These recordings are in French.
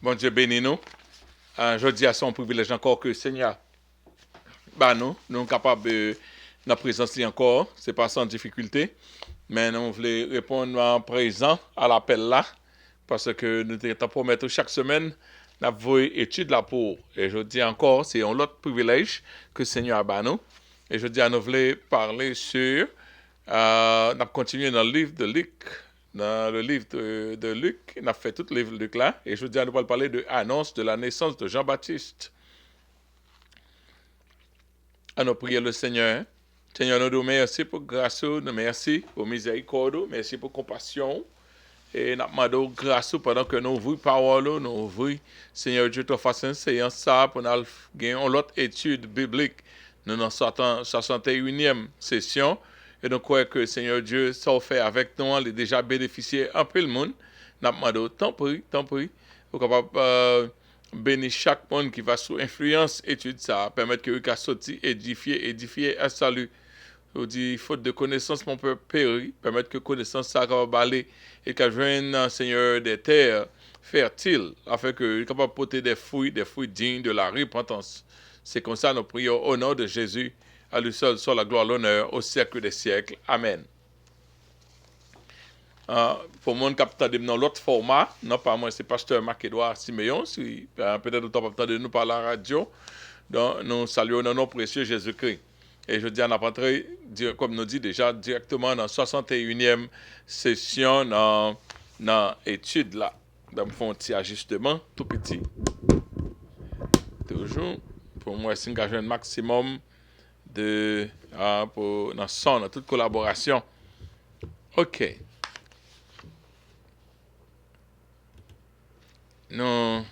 Bon Dieu bénis nous. Je dis à son privilège encore que Seigneur, nous sommes capables de notre présence encore, c'est pas sans difficulté, mais nous voulons répondre en présent à l'appel là, parce que nous te promettons chaque semaine, nous avons étude là pour. Et je dis encore, c'est un autre privilège que Seigneur a nous. Et je dis à nous voulons parler sur, nous avons continué dans le livre de Luc, dans le livre de Luc, on a fait tout le livre de Luc là, et je dis à nous parler de l'annonce de la naissance de Jean-Baptiste. À nous prier le Seigneur. Seigneur, nous nous merci pour grâce, nous merci pour miséricorde, merci pour compassion. Et nous demandons grâce pendant que nous ouvrons parole, nous ouvrons, Seigneur Dieu, te fasse une séance ça pour nous gagner une autre étude biblique. Nous dans 61e session. Et nous croyons que Seigneur Dieu, ça fait avec nous, il a déjà bénéficié un peu le monde. Nous demandons, tant pis, pour capable bénir chaque monde qui va sous influence étude ça, permettre que vous sortir édifier un salut. On dit, faute de connaissance, mon peuple périt, permettre que connaissance ça va aller et qu'elle vienne, Seigneur, des terres fertiles, afin que capable de porter des fruits dignes de la repentance. C'est comme ça nous prions au nom de Jésus, à lui seul soit la gloire, l'honneur, au siècle des siècles. Amen. Pour mon capteur dans l'autre format, non pas moi, c'est pasteur Marc-Edouard Siméon, si, peut-être vous avez nous par la radio, donc nous saluons le nom précieux Jésus-Christ. Et je dis, on a rentré, comme nous dit déjà, directement dans la 61e session dans l'étude là. Donc, nous faisons un petit ajustement, tout petit. Toujours, pour moi, c'est un maximum de, pour, dans son, dans toute collaboration. OK. Nous,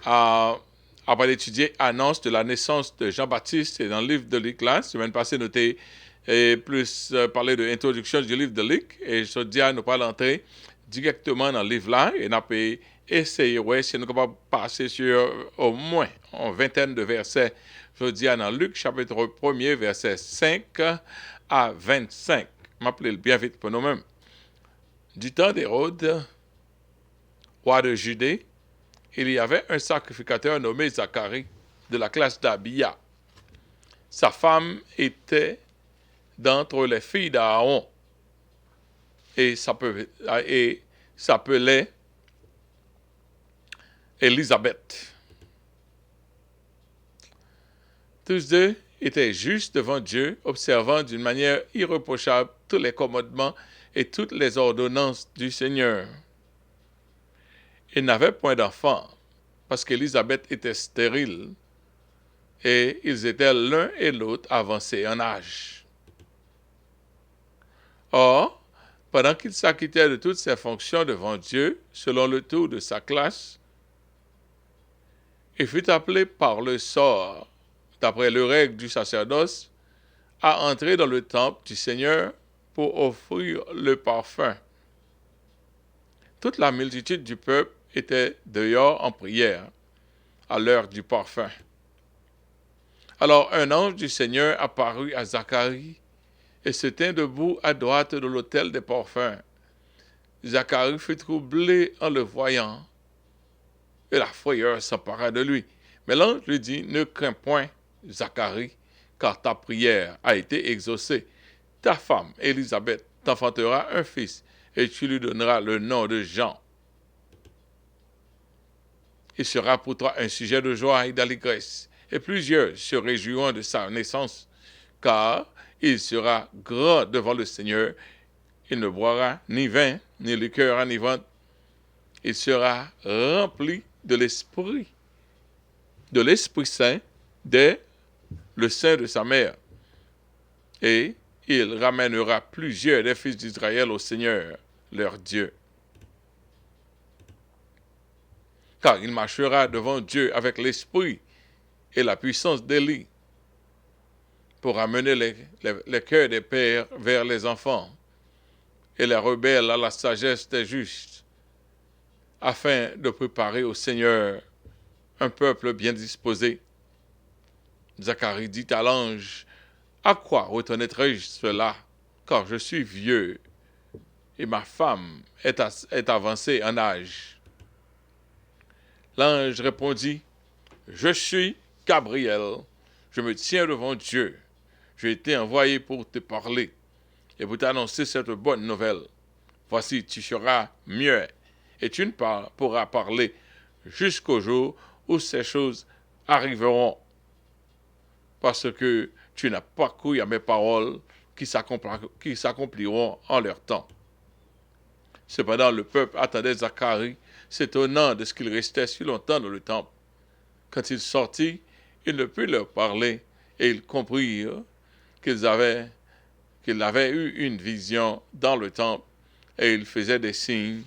après d'étudier l'annonce de la naissance de Jean-Baptiste, et dans le livre de Luc, là, semaine passée, nous avons plus parlé de l'introduction du livre de Luc, et je dis à nous pas l'entrer directement dans le livre là, et nous avons essayé, ouais, si nous sommes capables de passer sur au moins une vingtaine de versets, je dis dans Luc, chapitre 1er, versets 5 à 25. Je m'appelle bien vite pour nous-mêmes. Du temps d'Hérode, roi de Judée, il y avait un sacrificateur nommé Zacharie, de la classe d'Abia. Sa femme était d'entre les filles d'Aaron et s'appelait Élisabeth. Tous deux étaient justes devant Dieu, observant d'une manière irréprochable tous les commandements et toutes les ordonnances du Seigneur. Ils n'avaient point d'enfant, parce qu'Élisabeth était stérile, et ils étaient l'un et l'autre avancés en âge. Or, pendant qu'il s'acquittait de toutes ses fonctions devant Dieu, selon le tour de sa classe, il fut appelé par le sort, d'après le règle du sacerdoce, à entrer dans le temple du Seigneur pour offrir le parfum. Toute la multitude du peuple était dehors en prière, à l'heure du parfum. Alors un ange du Seigneur apparut à Zacharie et se tint debout à droite de l'autel des parfums. Zacharie fut troublé en le voyant, et la frayeur s'empara de lui. Mais l'ange lui dit, ne crains point, Zacharie, car ta prière a été exaucée. Ta femme, Élisabeth, t'enfantera un fils, et tu lui donneras le nom de Jean. Il sera pour toi un sujet de joie et d'allégresse, et plusieurs se réjouiront de sa naissance, car il sera grand devant le Seigneur. Il ne boira ni vin, ni liqueur enivrante. Il sera rempli de l'Esprit Saint dès le sein de sa mère. Et il ramènera plusieurs des fils d'Israël au Seigneur, leur Dieu. Car il marchera devant Dieu avec l'esprit et la puissance d'Élie, pour amener les cœurs des pères vers les enfants et les rebelles à la sagesse des justes, afin de préparer au Seigneur un peuple bien disposé. Zacharie dit à l'ange, à quoi reconnaîtrai-je cela, car je suis vieux et ma femme est avancée en âge. L'ange répondit, je suis Gabriel, je me tiens devant Dieu. J'ai été envoyé pour te parler et pour t'annoncer cette bonne nouvelle. Voici, tu seras muet et tu ne pourras parler jusqu'au jour où ces choses arriveront, parce que tu n'as pas cru à mes paroles qui s'accompliront en leur temps. Cependant, le peuple attendait Zacharie, s'étonnant de ce qu'il restait si longtemps dans le temple. Quand il sortit, il ne put leur parler, et ils comprirent qu'il avait eu une vision dans le temple, et il faisait des signes,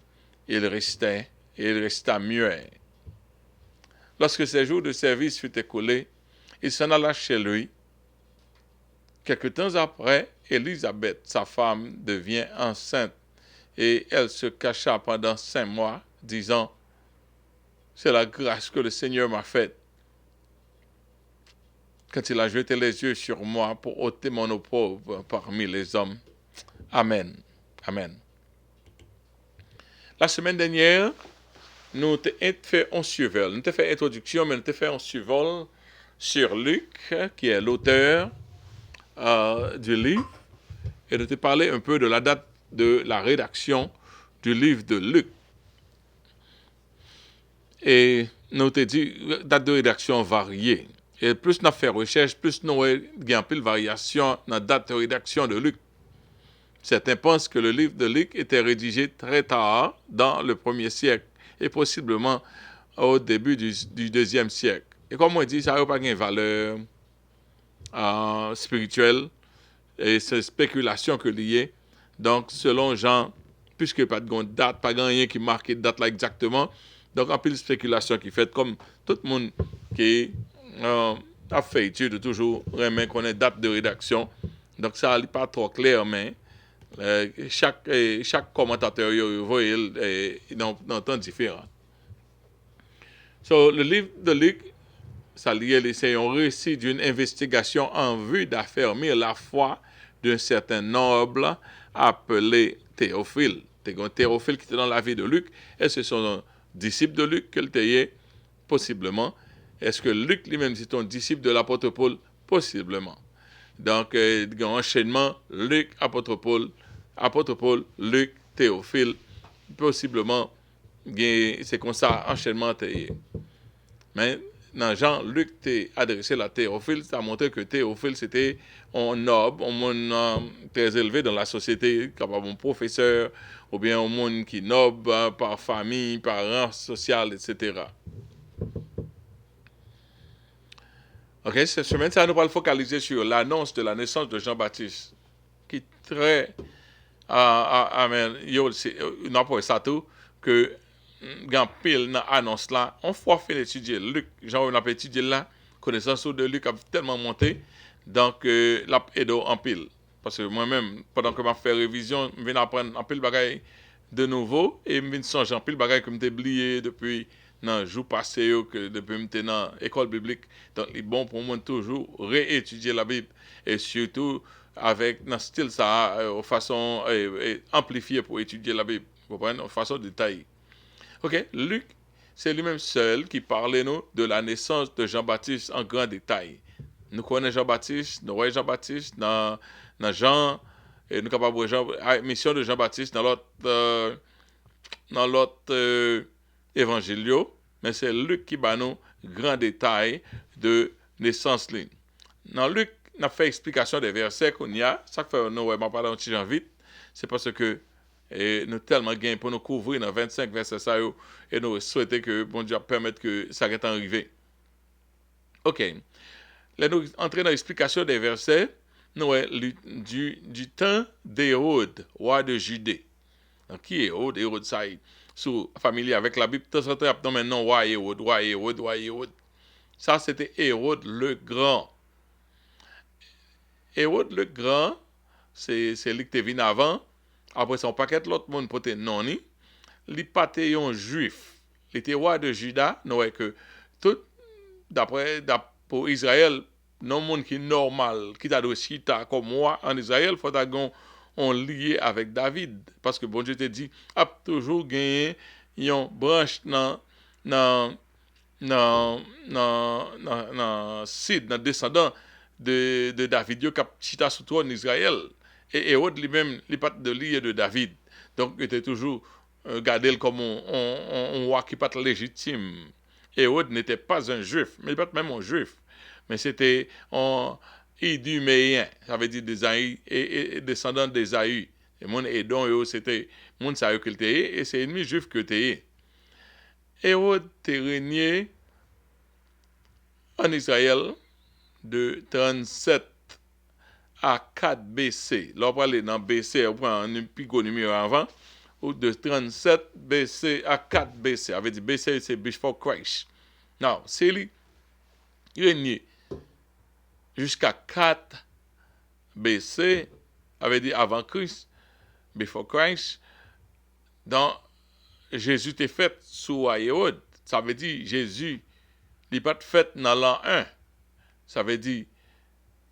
et il resta muet. Lorsque ses jours de service furent écoulés, il s'en alla chez lui. Quelque temps après, Élisabeth, sa femme, devient enceinte, et elle se cacha pendant 5 mois, disant, c'est la grâce que le Seigneur m'a faite, quand il a jeté les yeux sur moi pour ôter mon eau pauvre parmi les hommes. Amen. Amen. La semaine dernière, nous avons fait un survol. Nous avons fait introduction, mais nous avons fait un survol sur Luc, qui est l'auteur du livre, et nous avons parlé un peu de la date de la rédaction du livre de Luc. Et nous avons dit date de rédaction variée. Et plus nous avons fait recherche, plus nous avons un peu de variation dans la date de rédaction de Luc. Certains pensent que le livre de Luc était rédigé très tard, dans le 1er siècle, et possiblement au début du 2e siècle. Et comme on dit, ça n'a pas de valeur spirituelle, et c'est spéculation que liée. Donc, selon Jean, puisque pas de date, pas rien qui marque date là exactement, donc un peu de spéculation qui fait comme tout le monde qui a fait étude toujours remet qu'on ait date de rédaction. Donc, ça n'est pas trop clair, mais chaque commentateur il dans un temps différent. So, le livre de Luc, c'est un récit d'une investigation en vue d'affermir la foi d'un certain noble appelé Théophile. Théophile qui était dans la vie de Luc, et ce sont un disciple de Luc que le possiblement. Est-ce que Luc lui-même c'est un disciple de l'apôtre Paul? Possiblement. Donc, il y a un enchaînement, Luc, apôtre Paul, Luc, Théophile, possiblement, c'est comme ça, enchaînement. Mais dans Jean-Luc t'est adressé à Théophile, ça a montré que Théophile, c'était un noble, un monde très élevé dans la société, comme un professeur, ou bien un monde qui est noble par famille, par rang social, etc. Ok, cette semaine, ça nous va le focaliser sur l'annonce de la naissance de Jean-Baptiste, qui est très... amen, non pas ça tout, que grand pile dans l'annonce là, on fois fait étudier Luc, Jean on a étudié là, connaissance de Luc a tellement monté, donc l'a aidé en pile. Parce que moi-même, pendant que je fais révision, je viens apprendre en pile bagaille de nouveau, et je viens songer en pile bagaille que j'ai oublié depuis dans le jour passé, que depuis que j'étais dans l'école biblique. Donc, il est bon pour moi toujours réétudier la Bible, et surtout avec un style ça, façon amplifiée pour étudier la Bible, vous comprenez, de façon détaillée. Ok, Luc, c'est lui-même seul qui parlait nous de la naissance de Jean-Baptiste en grand détail. Nous connaissons Jean-Baptiste, nous voyons Jean-Baptiste dans Jean, et nous sommes capables de la mission de Jean-Baptiste dans l'autre évangile, mais c'est Luc qui bat nous grand détail de naissance ligne. Dans Luc, on a fait explication des versets qu'on y a, ça fait nous on parler un petit Jean vite, c'est parce que nous tellement gain pour nous couvrir dans 25 versets ça et nous souhaitons que bon Dieu permette que ça soit arrivé. OK. Là nous entrer dans l'explication des versets, nous du temps d'Hérode, roi de Judée. Donc, qui est Hérode? Hérode, ça est sous familier avec la Bible, tout ça non maintenant roi Hérode. Ça c'était Hérode le Grand. Hérode le Grand, c'est lui qui est venu avant. Après son paquet l'autre monde pour te noni, li paté un juif. Il était roi de Juda, nous que tout d'après pour Israël, non monde qui est normal, qui t'a aussi comme moi en Israël, faut on lié avec David parce que bon Dieu te dit a toujours gagné une branche dans dans Sid, dans descendant de David, qui a chita sur trône d'Israël. Et Hérode lui-même, il pas de lié de David. Donc, il était toujours gardé comme un roi qui pas légitime. Hérode n'était pas un juif, mais il pas même un juif. Mais c'était un Iduméen, ça veut dire et descendant d'Ésaü. Et mon Édon, c'était mon ça qu'il était, et c'est ennemi juif que était. Hérode était régné en Israël de 37 à 4 BC. Là, on va aller dans BC, on prend un pico numéro avant, ou de 37 BC à 4 BC. Ça veut dire BC, c'est before Christ. Non, c'est lui, il régné jusqu'à 4 BC, ça veut dire avant Christ, before Christ. Donc, Jésus était fait sous Hérode. Ça veut dire Jésus n'est pas fait dans l'an 1. Ça veut dire,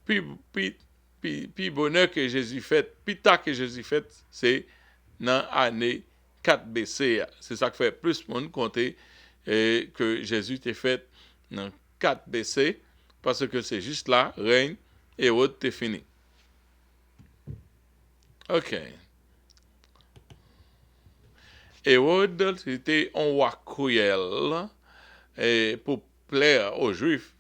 puis bonheur que Jésus fait, puis tard que Jésus fait, c'est dans l'année 4 BC. C'est ça qui fait plus de monde compter que Jésus était fait dans 4 BC, parce que c'est juste là, règne, Hérode est fini. Ok. Hérode, c'était un roi cruel pour plaire aux Juifs.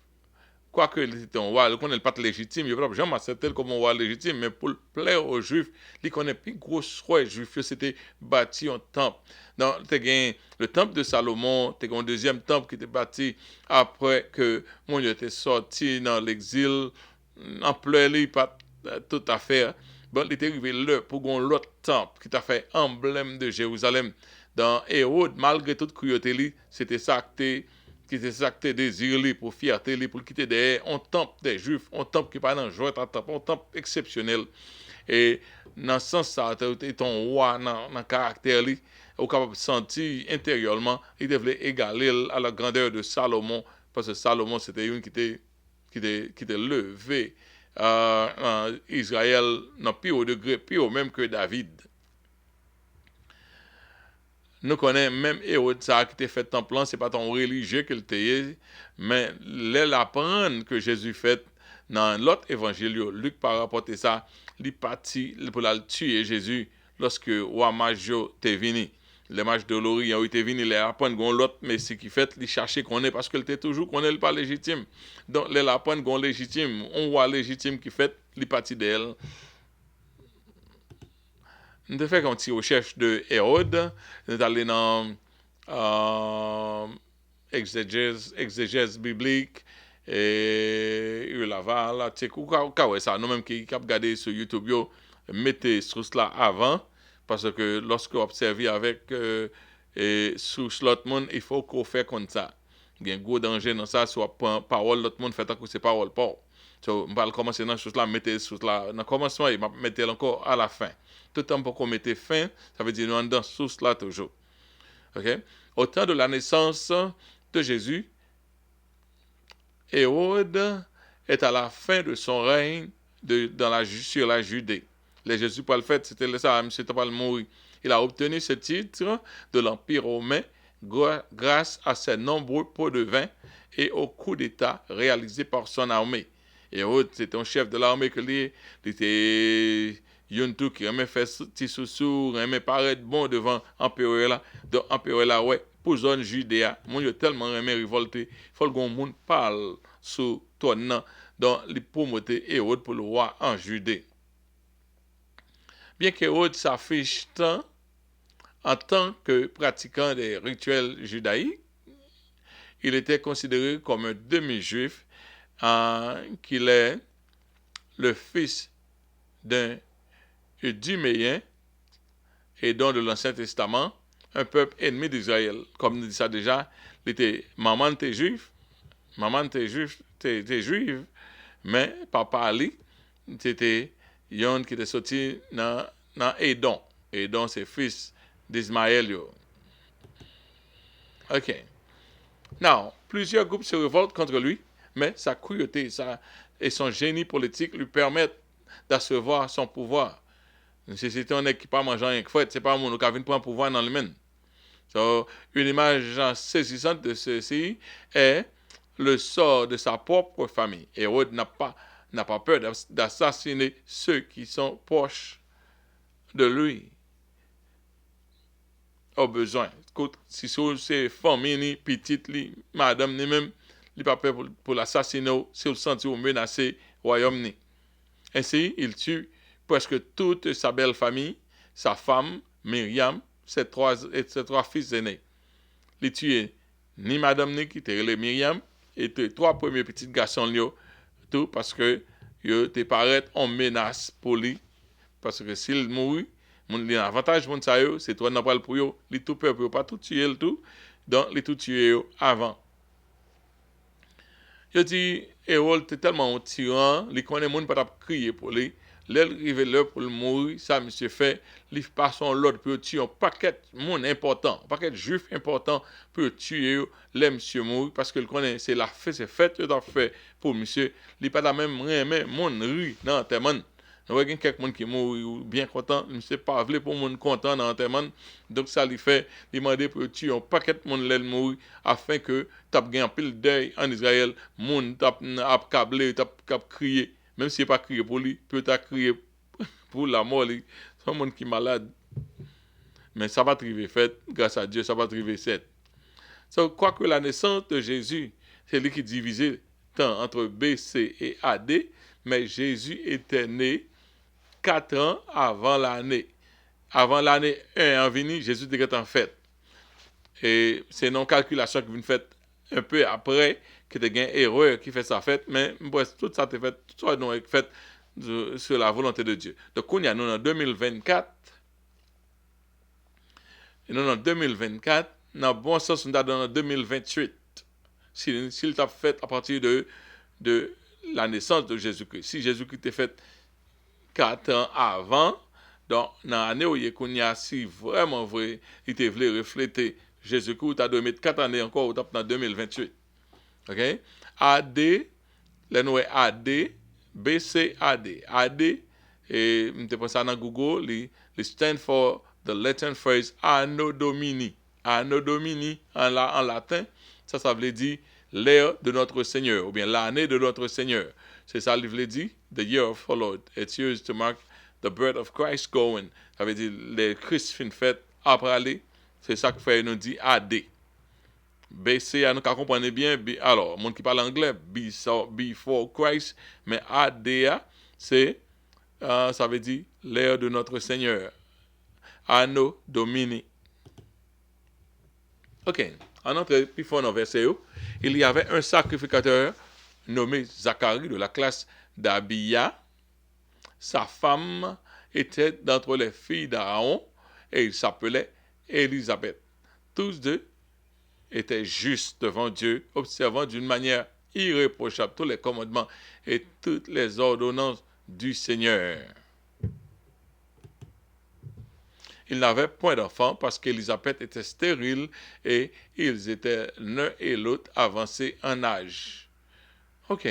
Quoique il était un roi, il connaît pas légitime, il ne peut pas jamais accepter comme un roi légitime, mais pour plaire aux Juifs, il connaît plus gros roi juif, c'était bâti un temple. Donc, le temple de Salomon, tu as un deuxième temple qui était bâti après que mon Dieu était sorti dans l'exil, en pleurs, pas tout à fait. Bon, il était arrivé là pour un autre temple qui t'a fait emblème de Jérusalem. Dans Hérode, malgré toute cruauté, c'était ça qui était ça que désiré pour fierté, pour quitter derrière un temple des Juifs, un temple qui n'est pas dans joie, un temple exceptionnel. Et dans ce sens, ça était ton roi dans le caractère, au capable de sentir intérieurement, il devait égaler à la grandeur de Salomon, parce que Salomon, c'était une qui était levé en Israël dans plus haut degré, plus haut même que David. Nous connaissons même Hérode ça qui était fait temple, c'est pas ton religieux qu'il était, mais l'apprendre que Jésus fait dans l'autre évangile, Luc par rapport à ça, il parti pour la tuer Jésus lorsque roi Majo était venu. Les mages de l'Orient étaient venus, les apprendre qu'on l'autre messie qui fait, il cherchait qu'on est parce qu'il était toujours qu'on est pas légitime. Donc les apprendre qu'on légitime, on roi légitime qui fait, il parti d'elle. Nous avons fait une petite recherche de Hérode. Nous sommes allés dans exégèse biblique et Laval, ça, nous-mêmes qui avons regardé sur YouTube, mettez sous cela avant, parce que lorsque vous observez avec sous l'autre monde, il faut qu'on fasse comme ça. Il y a un gros danger dans ça, soit parole, l'autre monde fait que c'est parole pas. So, on va commencer dans chose là, mettez sous là, dans le commencement, il va mettre encore à la fin. Tout le temps pour qu'on mette fin, ça veut dire nous dans sous là toujours. OK? Au temps de la naissance de Jésus, Hérode est à la fin de son règne sur la Judée. Les Jésus pas le fait, c'était ça, M. pas le mourir. Il a obtenu ce titre de l'Empire romain grâce à ses nombreux pots de vin et au coup d'État réalisé par son armée. Hérode, c'était un chef de l'armée que lui, il était Yontou qui aimait faire petit sous aimait paraître bon devant l'empereur là. Donc l'empereur là, ouais, pour zone Judéa, mon Dieu tellement aimé révolter, il faut que le monde parle sous ton nom. Donc il promotait Hérode pour le roi en Judée. Bien qu'Hérode s'affiche tant en tant que pratiquant des rituels judaïques, il était considéré comme un demi-juif, qu'il est le fils d'un Iduméen et donc de l'Ancien Testament, un peuple ennemi d'Israël. Comme nous dit ça déjà, maman était juif, t'es juive, mais papa Ali, c'était yon qui était sorti dans Édon. Édon, c'est fils d'Ismaël. OK. Now, plusieurs groupes se révoltent contre lui, mais sa cruauté et son génie politique lui permettent d'asseuvoir son pouvoir. Si c'était un équipe pas mangeant rien que fait, c'est pas mon qui vient prendre pouvoir dans le monde. So, une image saisissante de ceci est le sort de sa propre famille. Hérode n'a pas peur d'assassiner ceux qui sont proches de lui au besoin. Si c'est famille, petite, madame, ni même, il pas peur pour l'assassiner, si le senti ou menacé, royaume. Ainsi, il tue presque toute sa belle famille, sa femme, Myriam, ses trois fils aînés. Il tue ni madame ni qui était Myriam, et les trois premiers petits garçons, tout parce que ils te paraît en menace pour lui. Parce que s'il mourit, l'avantage pour ça, c'est toi n'a pas pour eux, il tout peur pour pas tout tuer le tout, donc il tout tuer avant. Je dis, Hérode était tellement un tyran, il connaît monde pas crier pour lui. L'arrivée là pour le mourir, ça monsieur fait, il passe son l'autre pour tuer un paquet monde important, un paquet juif important pour tuer les monsieur mourir parce que le connaît c'est la fête, c'est fête qu'il a fait pour monsieur, il pas la même rien monde ri dans l'enterrement. Nous voyons quelqu'un qui mourit bien content, il ne sait pas voulu pour monde content dans l'enterrement. Donc ça lui fait demander pour tuer un paquet de monde l'elle mourir afin que tu aies un pile deuil en Israël, monde t'a câblé, t'a crié, même si pas crié pour lui, peut-être crier pour la mort, c'est un monde qui est malade. Mais ça va arriver fait, grâce à Dieu, ça va arriver fait. So, quoique la naissance de Jésus, c'est lui qui divisait tant entre B, C et AD, mais Jésus était né 4 ans avant l'année. Avant l'année 1 en venu, Jésus était en fête. Et c'est non calculation qui vient faite un peu après que tu as une erreur qui fait sa fête, mais bref, tout ça est fait, tout ça est fait sur la volonté de Dieu. Donc, on y a nous en 2024, et nous en 2024, dans le bon sens, on est dans 2028. S'il t'a fait à partir de la naissance de Jésus-Christ. Si Jésus-Christ est fait 4 ans avant, donc dans l'année où il y a si vraiment vrai, il te voulait refléter Jésus-Christ, tu as dû mettre 4 années encore, tu dans 2028. OK? AD, le nom est AD, BCAD. AD, et je pense ça dans Google, il stand for the Latin phrase Anno Domini. Anno Domini en latin, ça veut dire l'ère de notre Seigneur, ou bien l'année de notre Seigneur. C'est ça qu'il veut dire, the year of our Lord. It's used to mark the birth of Christ going. Ça veut dire le Christ fin fait après aller. C'est ça que fait nous dit AD. BC, nous comprenons bien. Alors, monde qui parle anglais, before Christ, mais AD, c'est, ça veut dire l'ère de notre Seigneur. Anno Domini. Ok, en entrée, puis fort dans verset, il y avait un sacrificateur nommé Zacharie de la classe d'Abia. Sa femme était d'entre les filles d'Aaron et il s'appelait Élisabeth. Tous deux étaient justes devant Dieu, observant d'une manière irréprochable tous les commandements et toutes les ordonnances du Seigneur. Ils n'avaient point d'enfants parce qu'Élisabeth était stérile et ils étaient l'un et l'autre avancés en âge. OK.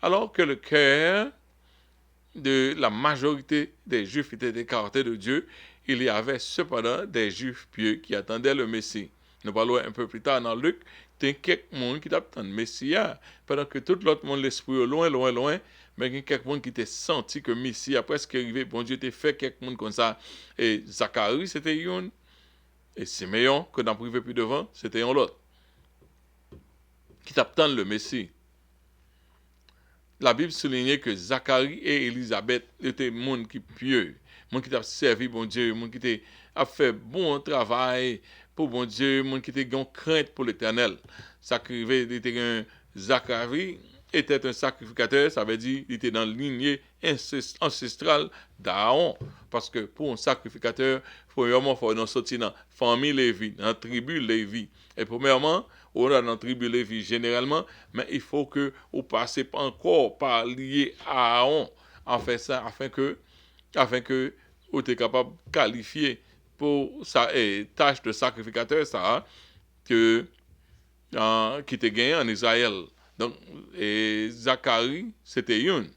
Alors que le cœur de la majorité des Juifs était écarté de Dieu, il y avait cependant des Juifs pieux qui attendaient le Messie. Nous parlons un peu plus tard dans Luc, il y a quelqu'un qui attend le Messie, pendant que tout l'autre monde, l'esprit est loin, mais il y a quelqu'un qui t'a senti que le Messie a presque arrivé, bon Dieu t'a fait quelqu'un comme ça. Et Zacharie, c'était une, et Siméon, que dans privé plus devant, c'était un autre, qui t'attend le Messie. La Bible soulignait que Zacharie et Élisabeth étaient des gens qui pieux, des gens qui ont servi bon Dieu, des gens qui ont fait bon travail pour bon Dieu, des gens qui ont crainte pour l'Éternel. Zacharie était un sacrificateur, ça veut dire qu'il était dans la lignée ancestrale d'Aaron. Parce que pour un sacrificateur, premièrement, il faut sortir dans la famille Lévi, dans la tribu Lévi. Et premièrement, on est dans la tribu Lévi généralement, mais il faut que vous passez encore par lié à Aaron, afin que vous êtes capable de qualifier pour sa tâche de sacrificateur, ça, que qui était gagné en Israël. Donc, Zacharie, c'était une.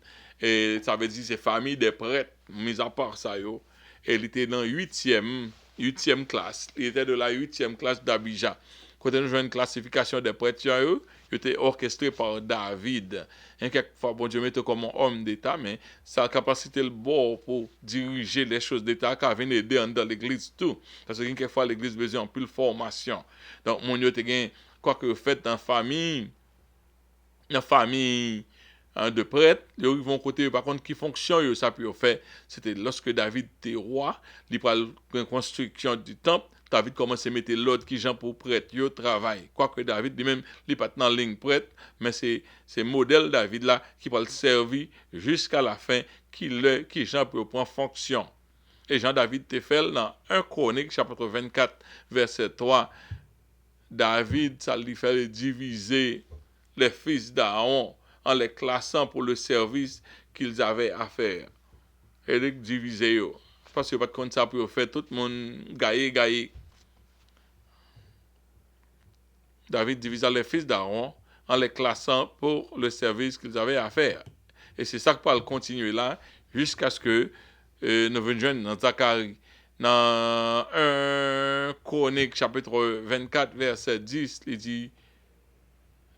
Et ça veut dire c'est famille des prêtres, mis à part ça, et il était dans le 8e 8e classe. Il était de la 8e classe d'Abidjan. Quand nous jouons une classification des prêtres, il était orchestré par David. Et quelquefois, bon Dieu mettait comme un homme d'État, mais sa capacité le bon pour diriger les choses d'État, qui vient aider dans l'église tout. Parce que quelquefois, l'église a besoin de plus de formation. Donc, mon Dieu, quoi que vous faites dans la famille de prêtres, ils vont côté par contre qui fonctionne ça peut faire c'était lorsque David était roi, il parle de construction du temple, David commence à mettre l'ordre qui gens pour prêtre yo travail. Quoique David lui-même il pas dans ligne prêtre, mais c'est modèle David là qui va le servir jusqu'à la fin qui gens pour prendre fonction. Et Jean David te fait dans 1 Chronique chapitre 24 verset 3, David ça lui fait diviser les fils d'Aaron en les classant pour le service qu'ils avaient à faire. Et les diviser. Parce que pas de compte ça pour faire tout le monde gailler. David divisa les fils d'Aaron en les classant pour le service qu'ils avaient à faire. Et c'est ça que Paul continue là, jusqu'à ce que nous venions dans Zacharie. Dans 1 Chronique chapitre 24 verset 10, il dit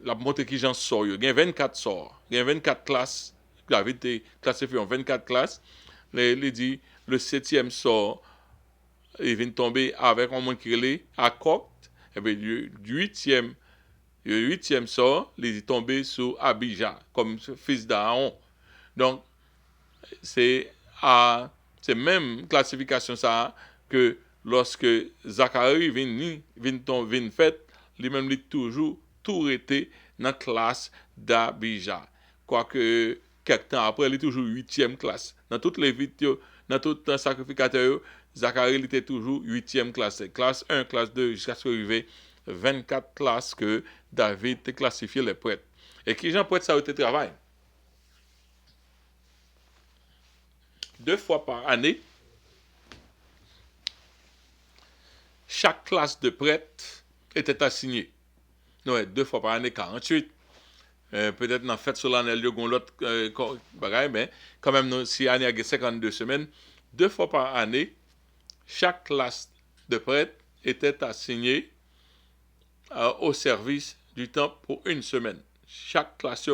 la montée qui j'en sort, il y a 24 sorts, il y a 24 classes, David était classifié en 24 classes, il dit le 7e sort, il vient tomber avec un monde qui est à Cocte, et bien le 8e sort, il est tombé sur Abijah, comme fils d'Aaron. Donc, c'est même classification ça que lorsque Zacharie vient fait, lui-même il toujours tout été dans la classe d'Abijah. Quoique quelques temps après, il est toujours 8e classe. Dans toutes les vidéos, dans tout le sacrificateur, Zacharie était toujours 8e classe. Classe 1, classe 2, jusqu'à ce qu'il arrive 24 classes que David a classifié les prêtres. Et qui j'en prête ça au travail? 2 fois par année, chaque classe de prêtres était assignée. Non, 2 fois par année, 48. Peut-être dans la fête solennelle, il y a l'autre bagaille, mais quand même, si l'année a 52 semaines, 2 fois par année, chaque classe de prêtres était assignée au service du temple pour une semaine. Chaque classe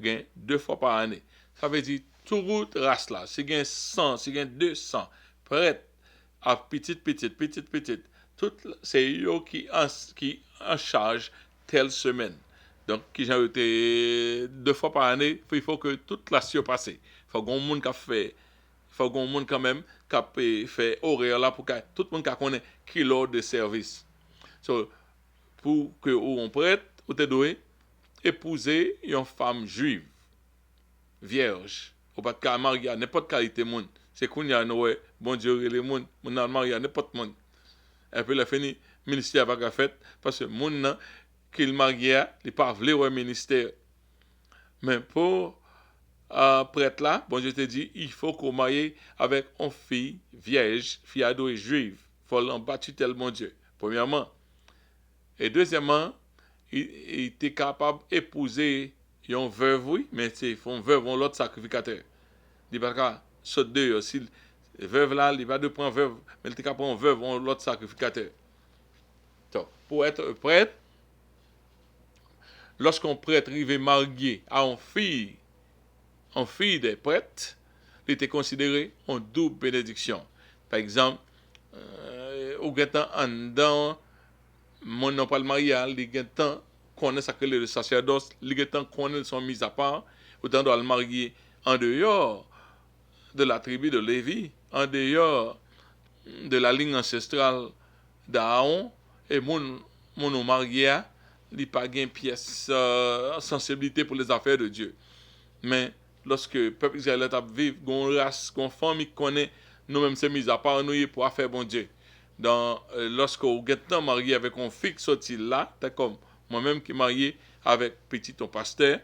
gagne 2 fois par année. Ça veut dire, toute race là, si gagne 100, si gagne 200 prêtres à petite, tout c'est eux qui en charge telle semaine. Donc, qui j'ai été 2 fois par année, il faut que toute la soit passée. Il faut qu'on monde qui fait, il faut qu'on monde quand même qui fait horaire là pour que tout le monde qui connaît qui l'ordre de service. So, pour que on prête, ou te doit épouser une femme juive, vierge, ou pas de marier n'importe qualité monde. C'est qu'on y a Noé, bon Dieu les monde, on a marié n'importe monde. Et puis la fini ministère va fait parce que monde qu'il marié, il pas voulu au ministère. Mais pour prêtre là, bon Dieu te dit, il faut qu'on marie avec une fille vierge, fille ado et juive. Il faut l'embattre tel mon Dieu. Premièrement. Et deuxièmement, il était capable d'épouser une veuve, oui, mais c'est une veuve, l'autre sacrificateur. Il va pas sauter deux aussi. Veuve là, il va de prendre veuve, mais il était capable de veuve, l'autre sacrificateur. Donc, pour être prêtre, lorsqu'un prêtre arrive marié à une fille des prêtres, il était considéré en double bénédiction. Par exemple, au temps en dedans, mon n'a pas le mariage, il temps connaît ça que le sacerdoce, il temps connaît son mis à part, autant doit le marier en dehors de la tribu de Lévi, en dehors de la ligne ancestrale d'Aaron, et mon marié, il n'a pas de pièce sensibilité pour les affaires de Dieu. Mais lorsque le peuple israélite a vécu, une race, une famille qui connaît, nous-mêmes sommes mis à part nous pour faire bon Dieu. Lorsque vous êtes marié avec un fille qui sorti là, c'est comme moi-même qui est marié avec petit ton pasteur,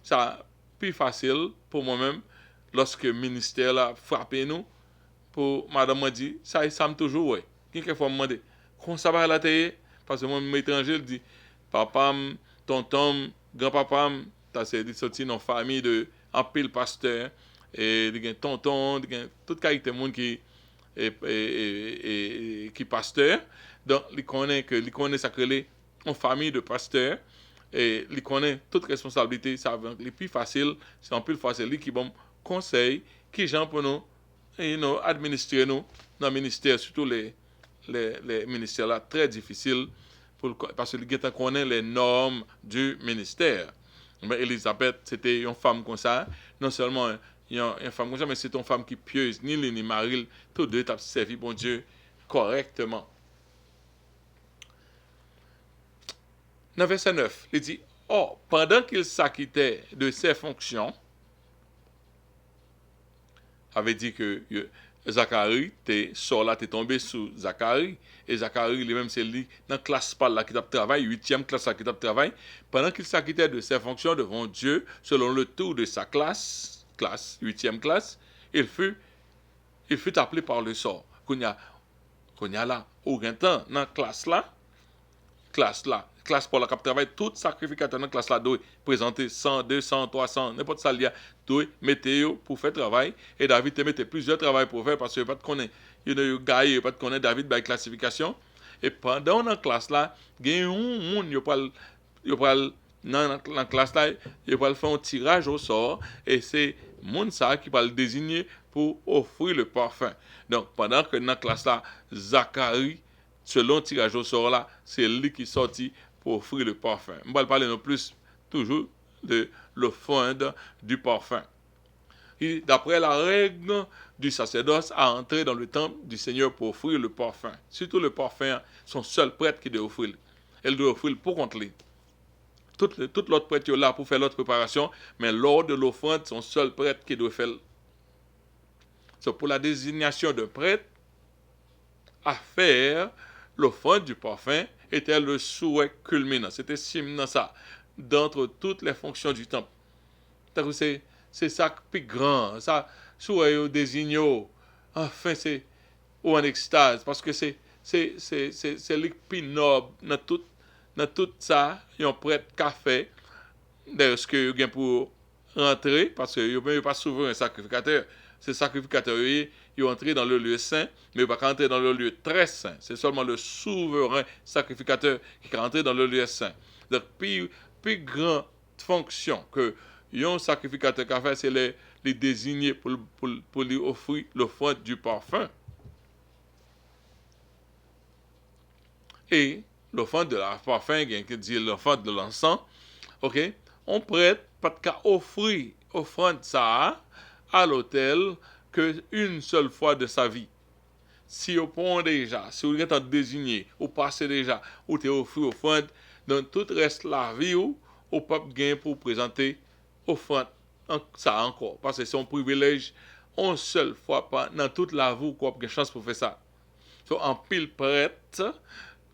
ça plus facile pour moi-même lorsque le ministère a frappé nous, pour madame m'a dit, ça me toujours, ouais. Quelquefois, me demande, comment ça va la télé? Parce que moi, étranger, il dit, papa, tonton, grand-papa, c'est sorti dans une famille de un pile pasteur, et il y a tonton, il y a toute qualité de monde qui qui pasteur. Donc, il connaît ça que les en famille de pasteurs et il connaît toute responsabilité. Ça va le plus facile, c'est un peu facile, lui qui bon conseil, qui gens pour nous, administrer nous dans le ministère, surtout les ministères là, très difficiles parce qu'il connaît les normes du ministère. Mais Elisabeth, c'était une femme comme ça, non seulement une femme comme ça, mais c'est une femme qui pieuse, ni lui ni Marie, tous deux ont servi bon Dieu correctement. Dans verset 9, il dit, oh, pendant qu'il s'acquittait de ses fonctions, avait dit que Zacharie, sort là, t'es tombé sous Zacharie, et Zacharie, lui-même, c'est lui, dans la classe par là qui a travaillé, 8e classe là qui a travaillé, pendant qu'il s'acquittait de ses fonctions devant Dieu, selon le tour de sa classe, 8e classe, il fut appelé par le sort. Qu'on y a là, aucun temps, dans la classe pour la cap travail, tout sacrificateur dans la classe là doit présenter 100, 200, 300, n'importe ça il y a, doit mettre pour faire travail, et David te mettait plusieurs travail pour faire parce que pas de connaître, pas de connaître David by classification, et pendant la classe là, il y a un monde dans la classe là, il va faire un tirage au sort, et c'est monde ça qui va le désigner pour offrir le parfum. Donc pendant que dans la classe là, Zacharie, selon le tirage au sort là, c'est lui qui sortit pour offrir le parfum. On va parler non plus toujours de l'offrande du parfum. Et d'après la règle du sacerdoce, à entrer dans le temple du Seigneur pour offrir le parfum. Surtout le parfum, son seul prêtre qui doit offrir. Elle doit offrir pour contre lui. Tout l'autre prêtre est là pour faire l'autre préparation, mais lors de l'offrande, son seul prêtre qui doit faire. C'est pour la désignation d'un prêtre à faire l'offrande du parfum était le souhait culminant. C'était simple ça, d'entre toutes les fonctions du temple. C'est ça plus grand, ça, souhait désigné, enfin c'est ou en extase, parce que c'est le plus noble dans tout ça, il y a un prêtre qui a fait, d'ailleurs, ce que vous pour rentrer, parce que vous n'avez pas souvent un sacrificateur. Ces sacrificateurs, ils entrent dans le lieu saint, mais ils ne vont pas entrer dans le lieu très saint. C'est seulement le souverain sacrificateur qui est entré dans le lieu saint. Donc, plus grande fonction que un sacrificateur qui a fait, c'est les désigner pour lui offrir l'offrande du parfum. Et l'offrande de la parfum, qui dit l'offrande de l'encens, ok, on prête pas qu'à offrir offrande ça à l'autel que une seule fois de sa vie. Si vous prenez déjà, si vous êtes désigné, ou passez déjà, ou te offrir offrande, dans tout reste la vie, ou pas gain pour présenter offrande ça encore. Parce que c'est un privilège, une seule fois, pas dans toute la vie, qu'on a une chance pour faire ça. Donc, en pile prêtre,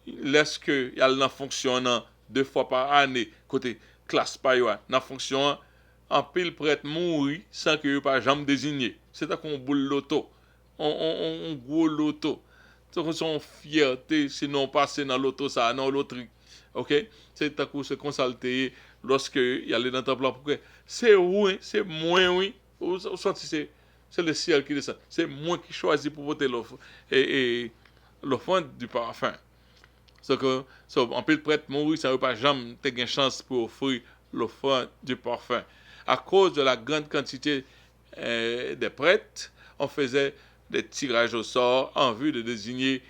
laisse que y a dans fonctionnant 2 fois par année, côté classe pas yo, dans fonction en pile prêtre mourir sans que yo pas jamais désigné. C'est un boule loto. On gros loto. C'est son fierté sinon passer dans l'auto ça dans loterie. OK? C'est un coup se consulter lorsque y aller dans temple pour que c'est oui, c'est moins oui. Ou c'est le ciel qui descend. C'est moi qui choisis pour voter l'offre et l'offrande du parfum. En pile prêtre mourir, ça ne veut pas jamais te une chance pour offrir l'offrande du parfum. À cause de la grande quantité des prêtres, on faisait des tirages au sort en vue de désigner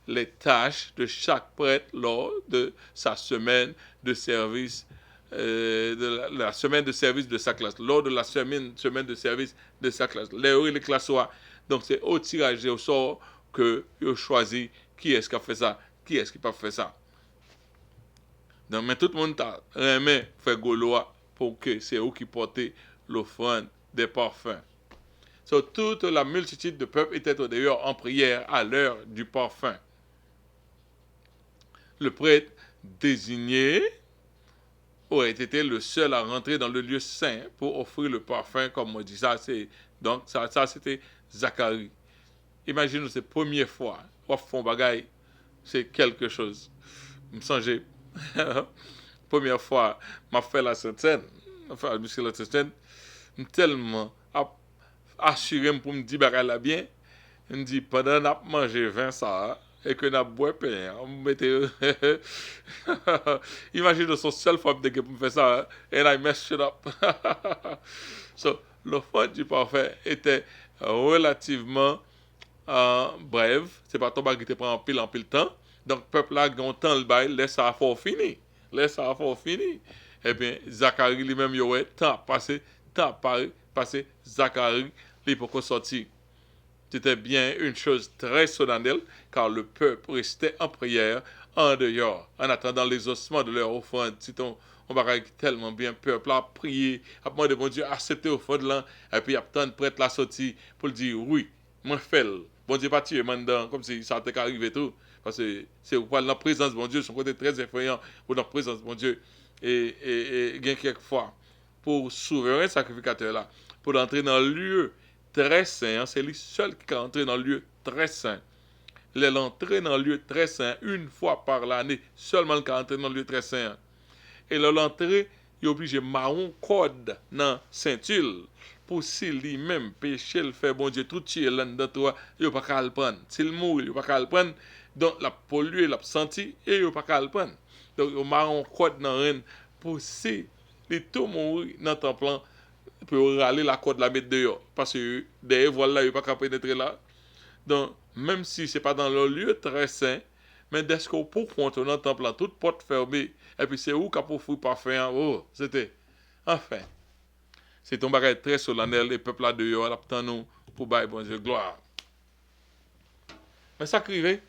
les tâches de chaque prêtre lors de sa semaine de service, la semaine de service de sa classe, lors de la semaine de service de sa classe. Les classes soient. Donc c'est au tirage au sort que vous choisissez qui est-ce qui a fait ça, qui est-ce qui n'a pas fait ça. Donc, mais tout le monde a aimé faire gaulois pour que c'est eux qui portaient l'offrande des parfums. Toute la multitude de peuple était au dehors en prière à l'heure du parfum. Le prêtre désigné aurait été le seul à rentrer dans le lieu saint pour offrir le parfum, comme on dit ça. Donc, ça c'était Zacharie. Imaginez, c'est la première fois, on fait un bagaille, c'est quelque chose. Je me songeais, première fois, m'a fait la Sainte-Seine, tellement assuré pour me dire bagaille là bien, On dit, pendant qu'on a mangé 20 ça, et que n'a boit pain, on mettait. Imagine son seul femme de pour faire ça, and I messed it up. So, l'offre du parfait était relativement brève. C'est pas ton qui te prend en pile temps. Donc, peuple là, ont temps le bail, laisse ça fort fini. Laisse ça fort fini. Eh bien, Zacharie lui-même, il aurait temps passé, Zacharie, il peut sortir. C'était bien une chose très solennelle, car le peuple restait en prière en dehors, en attendant l'exaucement de leur offrande. On va tellement bien, le peuple a prié, a demandé bon Dieu, accepter offrande là, et puis il y a tant de prêtre la sortie pour le dire oui, moi fais le. Bon Dieu pas tuer maintenant, comme si ça t'était arrivé tout. Parce que c'est pour la présence de bon Dieu, son côté très effrayant pour la présence de bon Dieu. Et quelquefois, pour souverain sacrificateur là, pour entrer dans le lieu très saint, c'est lui seul qui est entré dans le lieu très saint. Il est entré dans le lieu très saint une fois par l'année, seulement qui est entré dans le lieu très saint. Et l'entrée, il est obligé de marron code dans ceinture pour si lui-même péché le fait bon Dieu tout tuer là dedans toi, il pas qu'à le prendre. S'il mourit, il pas qu'à le prendre. Donc la pollué, l'a senti et il pas qu'à le prendre. Donc il marron code dans rien pour si il tout mourir dans ton plan pour râler la corde la mettre dehors parce que derrière voilà il pas qu'à pénétrer là. Donc même si c'est pas dans le lieu très saint, mais dès qu'on peut rentrer dans le temple là, toute porte fermée et puis c'est où qu'a pour fouiller parfum. Oh, c'était enfin c'est un bagage très solennel, les peuples là dehors, attendent nous pour bailler bon Dieu gloire. Mais ça arrivait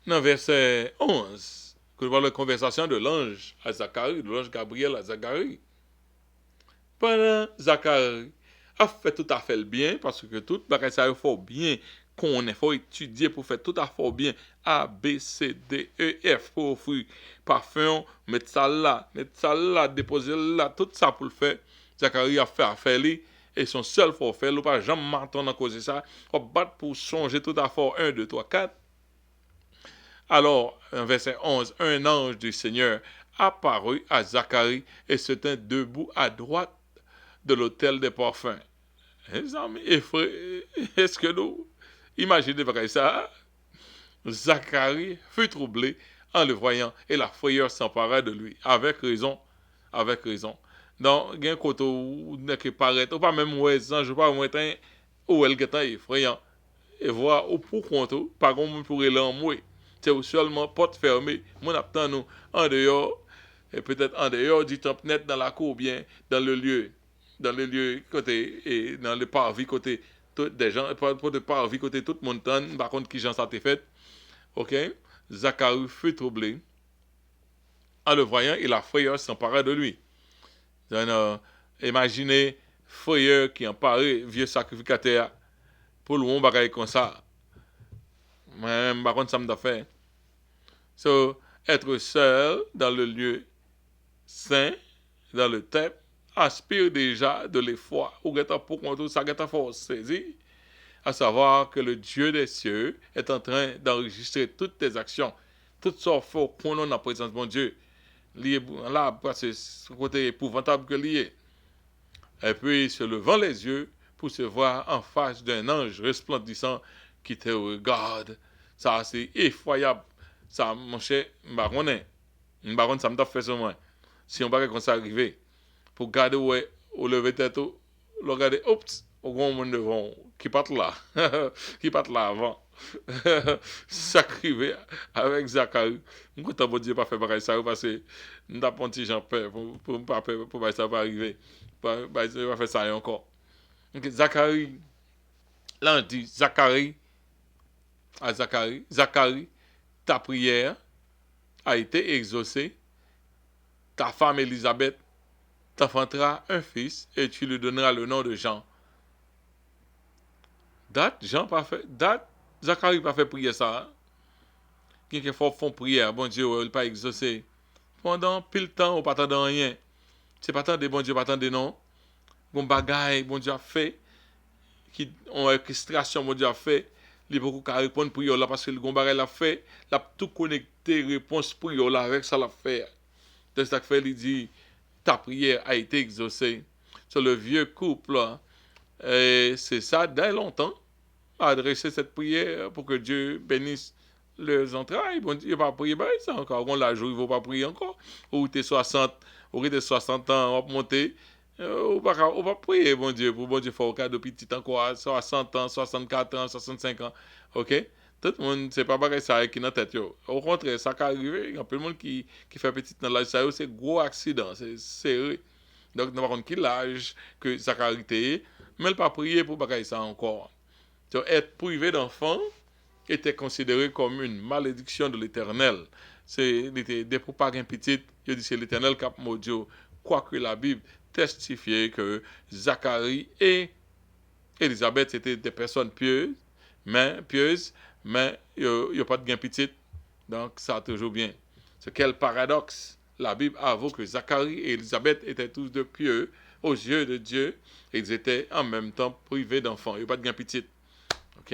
dans verset 11, que nous voit la conversation de l'ange à Zacharie, de l'ange Gabriel à Zacharie. Pendant Zacharie a fait tout à fait le bien, parce que tout bagage ça il faut bien qu'on ait, faut étudier pour faire tout à fait bien A, B, C, D, E, F pour offrir parfum, mettre ça là, déposer là, tout ça pour le faire. Zacharie a fait affaire lui, et son seul faut faire, il pas jamais m'entendre à cause de ça, on battre pour changer tout à fait 1, 2, 3, 4. Alors, verset 11, un ange du Seigneur apparut à Zacharie et se tint debout à droite de l'autel des parfums. Les amis, est-ce que nous imaginez pareil ça? Zacharie fut troublé en le voyant et la frayeur s'empara de lui. Avec raison, avec raison. Donc, il y a un côté où il n'est pas ou pas même où est je pas où est où elle est effrayant. Et voir au pour compte, par contre, pour aller en moi. C'est seulement porte fermée, mon attend nous en dehors, et peut-être en dehors du temple net dans la cour, bien dans le lieu côté, et dans le parvis côté, tout, des gens, pour le parvis côté toute montagne, par contre, qui j'en s'était fait, ok, Zacharie fut troublé, en le voyant, et la frayeur s'empara de lui. Donc, imaginez, frayeur qui emparait, vieux sacrificateur, pour le monde, bagaille comme ça, même, par contre, ça m'a fait. So, être seul dans le lieu saint, dans le temple, aspire déjà de l'effort, ou pour qu'on ça faut saisir, à savoir que le Dieu des cieux est en train d'enregistrer toutes tes actions, toutes sortes faux qu'on a en présence de mon Dieu. Lié là, c'est ce côté épouvantable que lié. Et puis, se levant les yeux pour se voir en face d'un ange resplendissant qui te regarde. Ça, c'est effroyable. Ça, mon cher, baron, ça me fait ça moins. Si on va comme ça arriver, pour garder ouais, au lever tête, le regarder, oups, au grand monde devant, qui part là, qui part là avant. Ça arrivé avec Zacharie. Je suis content de Dieu pas faire pareil ça, parce que nous avons un petit gens peur pour ça pas arriver. Pas faire ça encore. Donc, Zacharie, là on dit Zacharie, à Zacharie, ta prière a été exaucée, ta femme Élisabeth t'enfantera un fils et tu lui donneras le nom de Jean. Zacharie pas fait prier ça. Quelquefois font prière, bon Dieu, il pas exaucé. Pendant pile temps, on pas attendre rien. C'est pas tant de bon Dieu, pas tant de non. Bon bagaille, bon Dieu a fait, qui ont orchestration, bon Dieu a fait. Il beaucoup qu'à répondre prière là parce que le bon bagaille l'a fait, l'a tout connecté réponse prière là avec ça l'a fait. De ça fait il dit ta prière a été exaucée. Sur le vieux couple, c'est ça dès longtemps. adresser cette prière pour que Dieu bénisse leurs entrailles. Bon, il va pas prier par ça encore. On l'a joué, il ne va pas prier encore. Ou t'es 60, ou t'es 60 ans, on va monter. On va prier, bon Dieu, pour bon Dieu, faire au cas de petit encore, 60 ans, 64 ans, 65 ans. OK? Tout le monde, c'est pas pareil ça qui est dans la tête. Yo. Au contraire, ça peut arriver. Il y a plein de monde qui fait petit dans l'âge. Ça, c'est gros accident. C'est sérieux. Donc, par contre, qui l'âge que ça peut arriver. Mais il pas prier pour pareil ça encore. Donc, être privé d'enfant était considéré comme une malédiction de l'Éternel. C'est des pour pas un petit, il dit c'est l'Éternel qui a maudit. Quoique la Bible testifiait que Zacharie et Élisabeth étaient des personnes pieuses, mais il n'y a pas de gain petit. Donc, ça a toujours bien. C'est quel paradoxe. La Bible avoue que Zacharie et Élisabeth étaient tous deux pieux aux yeux de Dieu et ils étaient en même temps privés d'enfants. Il n'y a pas de gain petit. OK?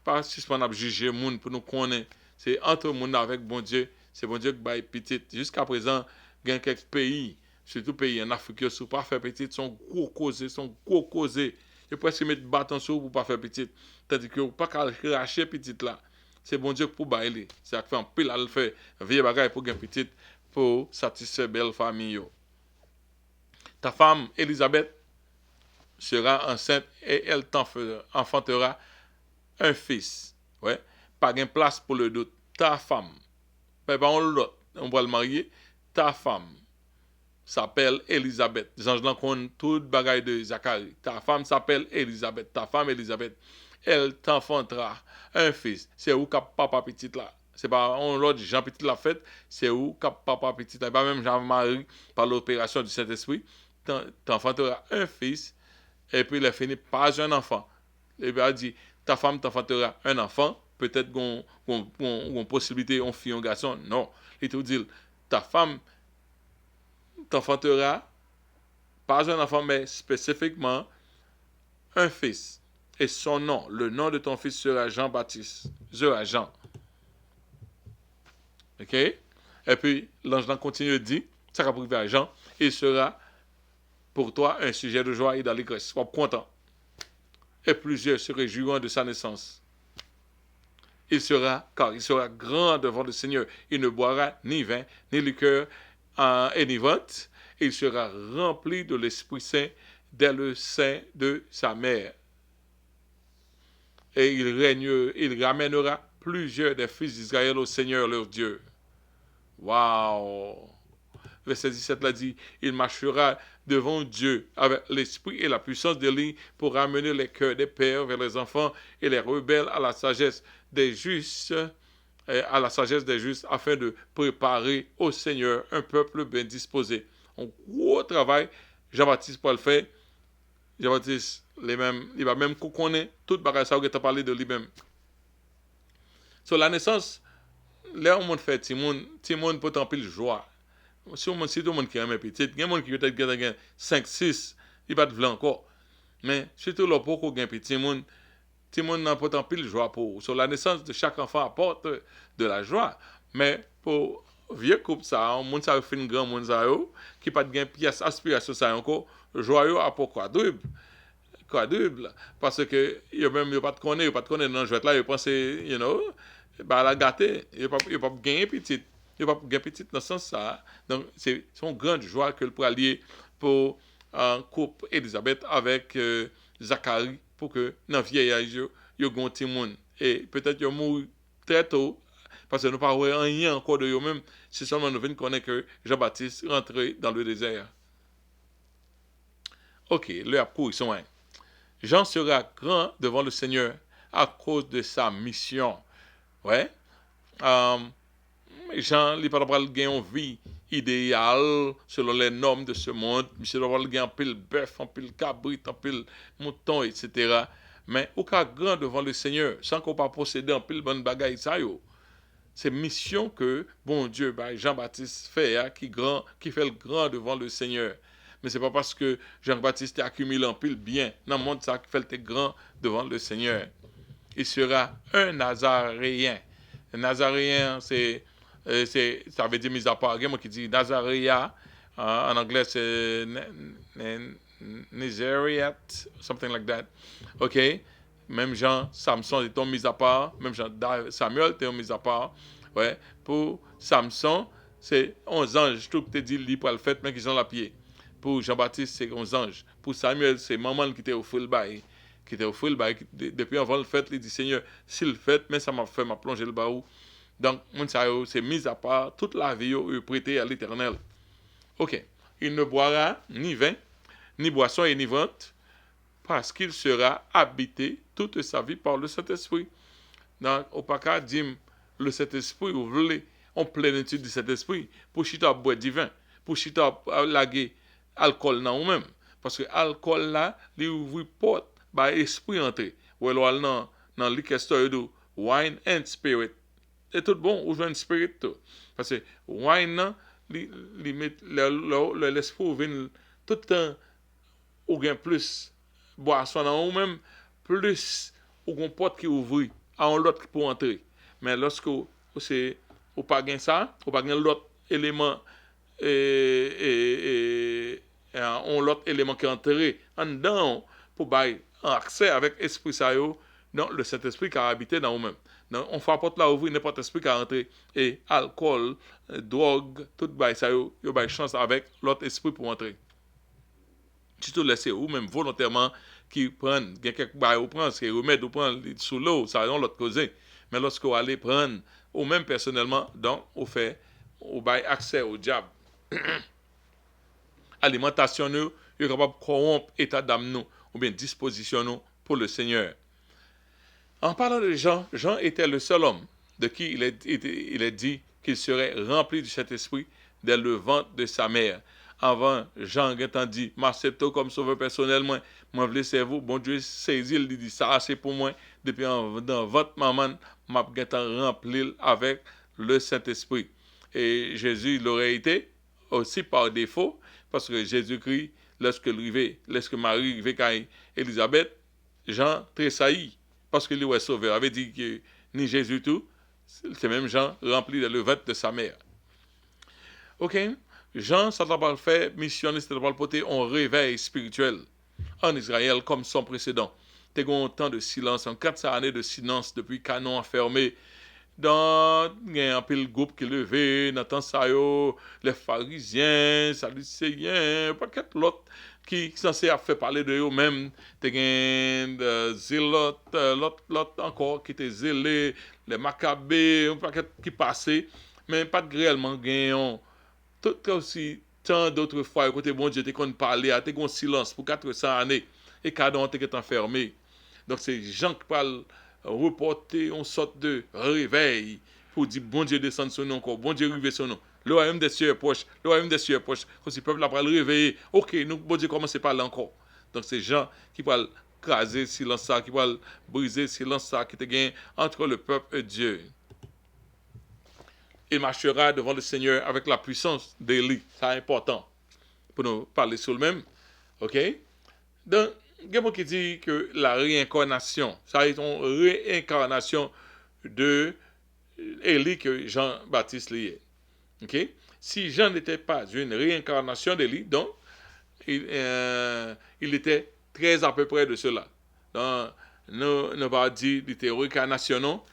Pas suspendable juger monde pour nous connaître. C'est entre monde avec bon Dieu. C'est bon Dieu qui baille petit. Jusqu'à présent, il y a quelques pays, surtout pays en Afrique, qui ne sont pas fait petit, sont gros causés. Ils presque mettre bâton sur pour pas faire petit. C'est-à-dire que pas qu'à cracher petit là. C'est bon Dieu pour bailler. C'est à fait un pile à le faire. Vieille bagaille pour gagner petit pour satisfaire belle famille. Ta femme, Elisabeth, sera enceinte et elle t'enfantera un fils. Ouais. Pas de place pour le doute. Ta femme, on va le marier. Ta femme s'appelle Elisabeth. Les anges connaissent toute bagaille de Zacharie. Ta femme s'appelle Elisabeth. Ta femme Elisabeth, elle t'enfantera un fils. C'est où cap papa petit là. C'est pas on l'autre Jean petit la fête, c'est où cap papa petit là. Pas même Jean-Marie par l'opération du Saint-Esprit, t'enfantera un fils et puis il a fini pas un enfant. Et puis il a dit ta femme t'enfantera un enfant, peut-être qu'on possibilité on fille un garçon. Non, il te dit ta femme t'enfantera pas un enfant mais spécifiquement un fils. Et son nom, le nom de ton fils sera Jean-Baptiste. Sera Jean. OK? Et puis, l'ange continue de dire, ça va priver à Jean, il sera pour toi un sujet de joie et d'allégresse. Sois content. Et plusieurs se réjouiront de sa naissance. Car il sera grand devant le Seigneur. Il ne boira ni vin, ni liqueur, et ni vente. Il sera rempli de l'Esprit Saint dès le sein de sa mère. Et il ramènera plusieurs des fils d'Israël au Seigneur leur Dieu. Waouh! Verset 17 là dit, il marchera devant Dieu avec l'esprit et la puissance d'Élie pour ramener les cœurs des pères vers les enfants et les rebelles à la sagesse des justes, afin de préparer au Seigneur un peuple bien disposé. Un gros travail, Jean-Baptiste Paul fait. Jean-Baptiste, il va même connaître toute bagage ça que tu as parlé de lui-même. Sur la naissance, là on fait Timon peut en pile joie. Si tout le monde qui aime petit, il y a des gens qui peut-être gagnent 5 6, il va te encore. Mais surtout le pour gagne petit monde n'a pas en pile joie pour. Sur la naissance de chaque enfant apporte de la joie, mais pour vieux couple ça, on monde ça fait une grand monde ça qui pas de gain pièce aspiration ça encore, joyeux à pour quadruple parce que il même pas de connaître dans jouet là, il pense bah la gâter, il pas gagner petit. Il va gagner petit dans ce sens ça. Donc c'est son grande joie que le pourra lier pour un couple Elisabeth avec Zacharie pour que dans vieil âge il y a un petit monde et peut-être il mourra très tôt parce que nous pas rien encore de eux même si seulement nous venons connaître que Jean-Baptiste rentré dans le désert. OK, le cours sont Jean sera grand devant le Seigneur à cause de sa mission. Ouais. Jean, il ne va pas gagner une vie idéale selon les normes de ce monde. Monsieur doit gagner un pile bœuf, un pile cabrit, un pile mouton, etc. Mais au cas grand devant le Seigneur, sans qu'on pas posséder un pile bonne bagaille ça yo. C'est mission que bon Dieu, Jean-Baptiste fait, qui fait le grand devant le Seigneur. Mais c'est pas parce que Jean-Baptiste a accumulé un pile bien dans le monde ça qui fait le grand devant le Seigneur. Il sera un Nazaréen. Un Nazaréen, ça veut dire mis à part. Il y a qui dit Nazaréa, en anglais c'est Nazareth, something like that. OK? même Jean, Samson était mis à part, même Jean, Samuel était mis à part. Ouais, pour Samson, c'est 11 anges, tout que tu dis, lui pour le fait, mais qui sont la pied. Pour Jean-Baptiste, c'est 11 anges. Pour Samuel, c'est maman qui était au full bail. Qui était au full bail. Depuis avant le fait, il dit, Seigneur, s'il le fait, mais ça m'a fait, m'a plongé le baou. Donc, c'est mis à part, toute la vie, est prêtée à l'Éternel. Ok. Il ne boira ni vin, ni boisson enivrante, parce qu'il sera habité toute sa vie par le Saint-Esprit. Donc, au pas qu'à dire le Saint-Esprit, vous voulez, en plénitude du Saint-Esprit, pour chita boire du vin, pour chita laguer alcool dans vous-même. Parce que l'alcool là, il ouvre porte, bah, esprit entrer. Ou alors, dans l'histoire de wine and spirit. Et tout bon, ou un spirit tout. Parce que wine là, l'esprit vient tout le temps, ou bien plus boisson dans vous-même, plus ou une porte qui ouvre à un l'autre qui peut entrer. Mais lorsque c'est ou pas gain ça, ou pas gain l'autre élément un l'autre élément qui est entré en dedans pour bailler accès avec esprit ça yo, non le Saint-Esprit qui a habité dans vous-même. Donc on fait porte là ouvrir n'importe esprit qui a entré et alcool, drogue, tout bail ça yo bail chance avec l'autre esprit pour entrer. Surtout laisser ou même volontairement qui prennent quelques bail ou prendre c'est remède ou prendre sous l'eau ça non l'autre cause. Mais lorsque vous allez prendre ou même personnellement donc on fait ou bail accès au diable. Alimentation nous est capable de corrompre état d'âme nous ou bien disposition nous pour le Seigneur. En parlant de Jean, Jean était le seul homme de qui il est dit qu'il serait rempli du Saint-Esprit dès le ventre de sa mère. Avant, Jean a dit, m'accepte comme sauveur personnel, moi voulais servir, bon Dieu saisi, il dit, ça c'est pour moi, depuis dans votre maman, m'a rempli avec le Saint-Esprit. Et Jésus l'aurait été aussi par défaut, parce que Jésus-Christ, lorsque Marie arrivait à Élisabeth, Jean tressaillit, parce qu'il lui est sauvé. Il avait dit que ni Jésus tout, c'est même Jean rempli de le ventre de sa mère. Ok? Jean, ça t'a fait missionner, ça t'a porter un réveil spirituel en Israël comme son précédent. T'es eu un temps de silence, en 400 années de silence depuis canon enfermé. Dans un pile groupe qui levé, dans temps ça yo, les pharisiens, sadducéens, pas qu'être l'autre qui censé faire parler de eux-mêmes, t'es gain zélote, l'autre encore qui était zélé, les macabées, pas qu'être qui passait, mais pas réellement gagnant. Tout aussi tant d'autres fois côté bon Dieu t'es qu'on parlait, t'es un silence pour 400 années et cadon t'es enfermé. Donc c'est Jean qui parle reporter une sorte de réveil pour dire bon Dieu descend sur nous encore, bon Dieu rive sur nous. Le royaume des cieux est proche, le royaume des cieux est proche. Comme si le peuple après le réveiller, ok, nous, bon Dieu commence à parler encore. Donc c'est Jean qui parle craser silence ça, qui parle briser silence ça, qui te gagne entre le peuple et Dieu. Il marchera devant le Seigneur avec la puissance d'Élie. C'est important pour nous parler sur le même. Ok? Donc, il y a qui dit que la réincarnation, ça est une réincarnation de Élie que Jean-Baptiste liait. Okay? Si Jean n'était pas une réincarnation d'Élie, donc il était très à peu près de cela. Donc, nous pas dit qu'il était réincarnation, non,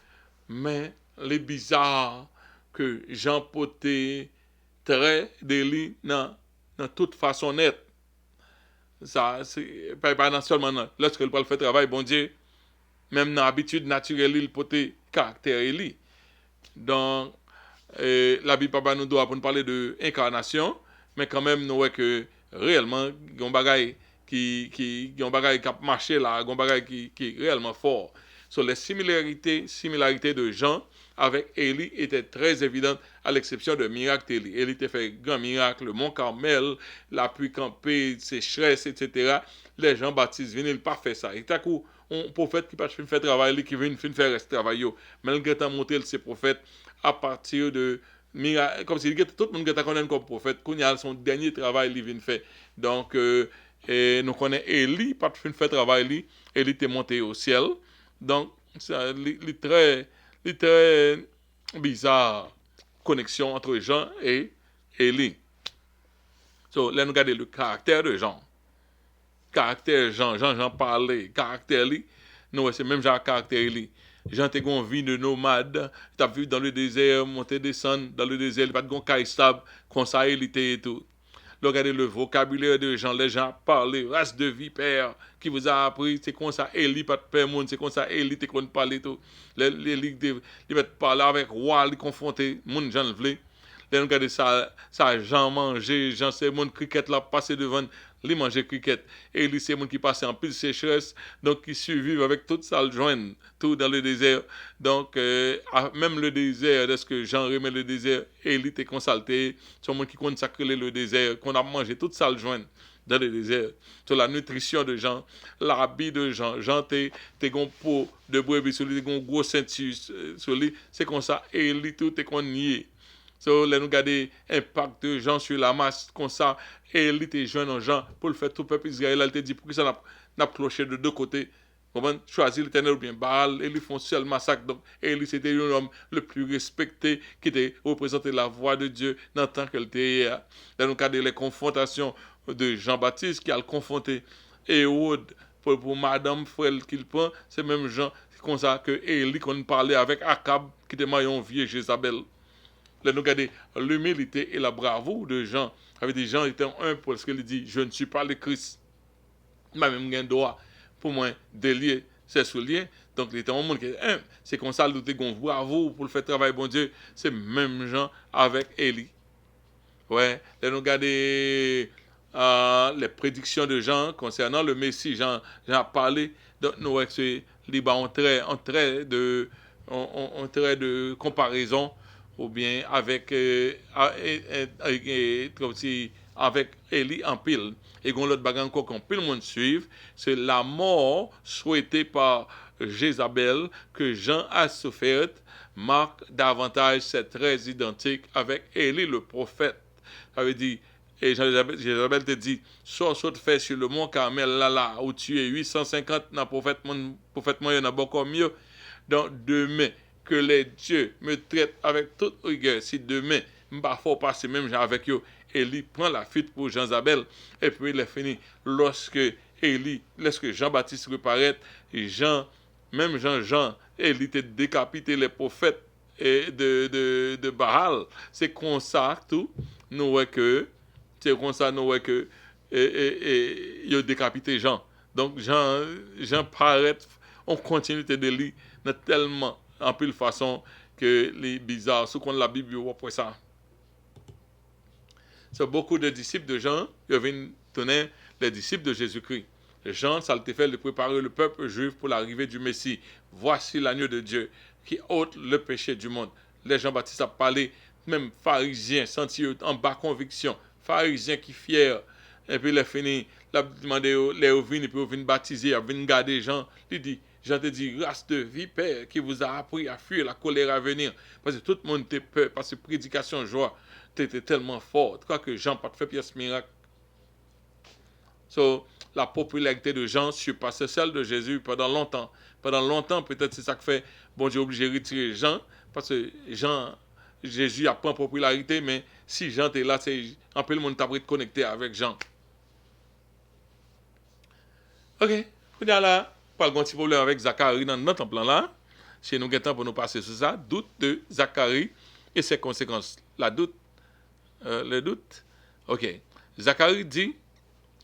mais les bizarres que Jean potait très d'Élie dans toute façon nette. Ça, c'est pas non seulement lorsque le fait travail, bon Dieu, même dans l'habitude naturelle, il peut caractère Élie. Donc, la Bible pas nous doit pour nous parler de incarnation, mais quand même, nous voyons que réellement, il y a un bagage qui a marché là, il y a un bagage qui est réellement fort. So, les similarités de Jean avec Élie étaient très évidentes, à l'exception de miracle d'Élie. Élie a fait grand miracle, le mont Carmel, la pluie campée, sécheresse, etc. Les gens baptisent, ils n'ont pas fait ça. Et tout coup, un prophète qui ne fait pas travail, qui vient faire rester travail, malgré tout montrer ces prophètes à partir de miracle, comme si tout le monde a connu comme prophète, qu'on a son dernier travail, il vient faire. Donc, nous connaissons Élie, pas de faire travail, Élie était monté au ciel. Donc, c'est très bizarre connexion entre Jean et Élie. So, là, nous regardons le caractère de Jean. Caractère Jean parlait, caractère Élie. nous, c'est même genre caractère. Jean t'es gon vie de nomade, t'as vu dans le désert, monter, descendre dans le désert, pas de gon caille stable, comme ça, il était et tout. Regardez le vocabulaire de gens, les gens parlent, race de vipère qui vous a appris, c'est comme ça, Élie, pas de père monde, c'est comme ça, Élie, t'es qu'on parler tout. Les ils mettent parler avec roi, les confronter, moun, j'en vle. Là, regardez ça, Jean manger, Jean, c'est mon cricket là, passé devant, les manger cricket. Élie, c'est mon qui passe en pile sécheresse, donc qui survivent avec toute ça, le joindre, tout dans le désert. Donc, même le désert, est-ce que Jean remet le désert, Élie t'est consulté, c'est moi qui consacre le désert, qu'on a mangé toute ça, le joindre dans le désert. Sur la nutrition de Jean, l'habit de Jean. Jean, t'es gon peau de brebis sur lui, t'es gon gros ceinture sur lui. C'est comme ça, Élie tout t'es qu'on nié. So, là, nous regardons l'impact de Jean sur la masse, comme ça, et il était jeune en Jean, pour le faire tout le peuple Israël, il te dit, pour que ça n'a cloché de deux côtés. Choisir l'éternel ou bien Baal, et ils font seul massacre. Donc, Élie, c'était un homme le plus respecté qui était représenté la voix de Dieu dans tant qu'elle était. Là, nous regardons les confrontations de Jean-Baptiste qui a le confronté Ehud pour Madame Frère qu'il prend, c'est même Jean, c'est comme ça que Élie, qu'on parlait avec Akab, qui était marié vieux Jézabel. Là, nous regardons l'humilité et la bravoure de Jean. Avec des gens qui étaient un parce qu'il dit, je ne suis pas le Christ. Même un droit pour moi délier ses souliers. Donc, il était un monde qui est un. C'est comme ça, nous avons bravoure pour le faire travailler, bon Dieu. C'est même Jean avec Élie. Ouais, là, nous regardons les prédictions de Jean concernant le Messie. Jean a parlé. Donc, nous voyons que c'est un trait de comparaison ou bien avec avec Élie en pile. Et qu'on l'autre bagarre encore qu'on pile monde suivre, c'est la mort souhaitée par Jézabel que Jean a souffert marque davantage ses traits identiques avec Élie le prophète. Ça veut dire, et Jézabel te dit, sors de faire sur le mont Carmel là où tu es 850 dans prophète moi il y en a beaucoup mieux. Donc demain que les dieux me traitent avec toute rigueur. Si demain, je ne vais pas passer même avec eux, Élie prend la fuite pour Jean-Zabel, et puis il est fini. Lorsque Jean-Baptiste reparaît, même Jean, Élie a décapité les prophètes de Baal. C'est comme ça tout, nous voyons que, il a décapité Jean. Donc Jean paraît, on continue de lire tellement en pile façon que les bizarres, ce qu'on la Bible après ça. C'est beaucoup de disciples de Jean qui viennent donner les disciples de Jésus-Christ. Jean, ça a été fait de préparer le peuple juif pour l'arrivée du Messie. Voici l'agneau de Dieu qui ôte le péché du monde. Les Jean-Baptiste a parlé, même pharisiens, senti en bas conviction, pharisiens qui fiers. Et puis il a fini, il a demandé les vins, et puis ils viennent baptiser, ils viennent garder Jean. Il dit, Jean te dit, race de vipère qui vous a appris à fuir la colère à venir. Parce que tout le monde était peur, parce que prédication joie, était tellement forte. Je crois que Jean n'a pas fait pièce miracle. So, la popularité de Jean surpassait celle de Jésus pendant longtemps. Pendant longtemps, peut-être c'est ça que fait, bon Dieu obligé de retirer Jean, parce que Jésus a pas de popularité, mais si Jean était là, c'est un peu le monde t'a connecté avec Jean. Ok, on est là. Pas de petit problème avec Zacharie dans notre plan là. Si nous avons temps pour nous passer sur ça, doute de Zacharie et ses conséquences. Le doute. Ok. Zacharie dit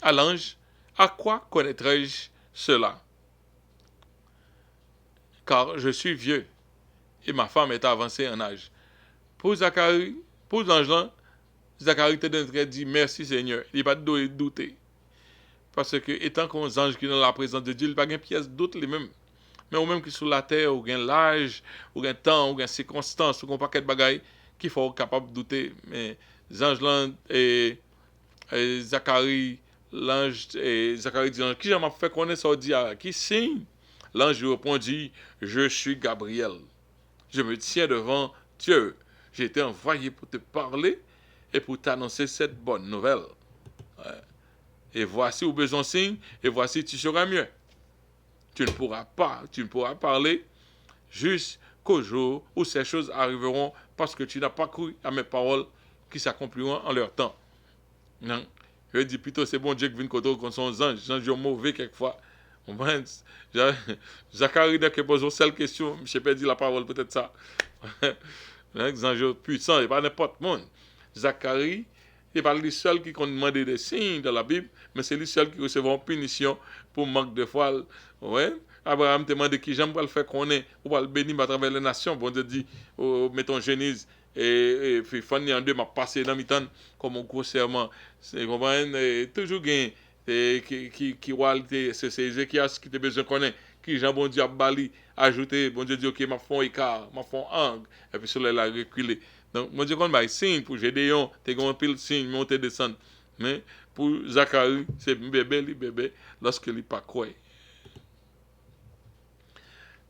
à l'ange, à quoi connaîtrai-je cela? Car je suis vieux et ma femme est avancée en âge. Pour Zacharie, pour l'ange là, Zacharie te dit merci Seigneur. Il n'a pas de douter. Parce que, étant qu'on ange qui est dans la présence de Dieu, il n'y a pas de pièce doute les mêmes. Mais ou même qui sur la terre, ou gain l'âge, ou gain temps, ou gain circonstance, ou gain paquet de bagailles, qu'il faut être capable de douter. Mais les anges là, et Zacharie, l'ange, et Zacharie dit, qui m'a fait connaître ça, dit, qui signe? L'ange répondit, je suis Gabriel. Je me tiens devant Dieu. J'ai été envoyé pour te parler et pour t'annoncer cette bonne nouvelle. Ouais. Et voici où besoin signe, et voici tu seras mieux. Tu ne pourras parler jusqu'au jour où ces choses arriveront parce que tu n'as pas cru à mes paroles qui s'accompliront en leur temps. Non. Je dis plutôt c'est bon Dieu qui vient contre son ange. Les anges sont mauvais quelquefois. Zacharie, dès que pose une seule question, je peux dire la parole, peut-être ça. Les anges puissants, et pas n'importe qui. Zacharie, il n'est pas le seul qui demande des signes dans la Bible, mais c'est le seul qui recevra une punition pour manque de foi. Ouais. Abraham te demande qui j'aime pour le faire qu'on est, ou pour le bénir à travers les nations. Bon Dieu dit, oh, mettons Genèse, et puis Fanny en deux m'a passé dans mi temps comme un gros serment. C'est toujours gain qui c'est Ézéchias qui te besoin connaître qui Jean bon Dieu a bali ajouté bon Dieu dit OK m'a font écart m'a font angle et puis sur la reculer donc bon Dieu qu'on va signe pour Gédéon t'es gon pile signe monter descendre mais pour Zacharie c'est bébé lorsque il pas quoi.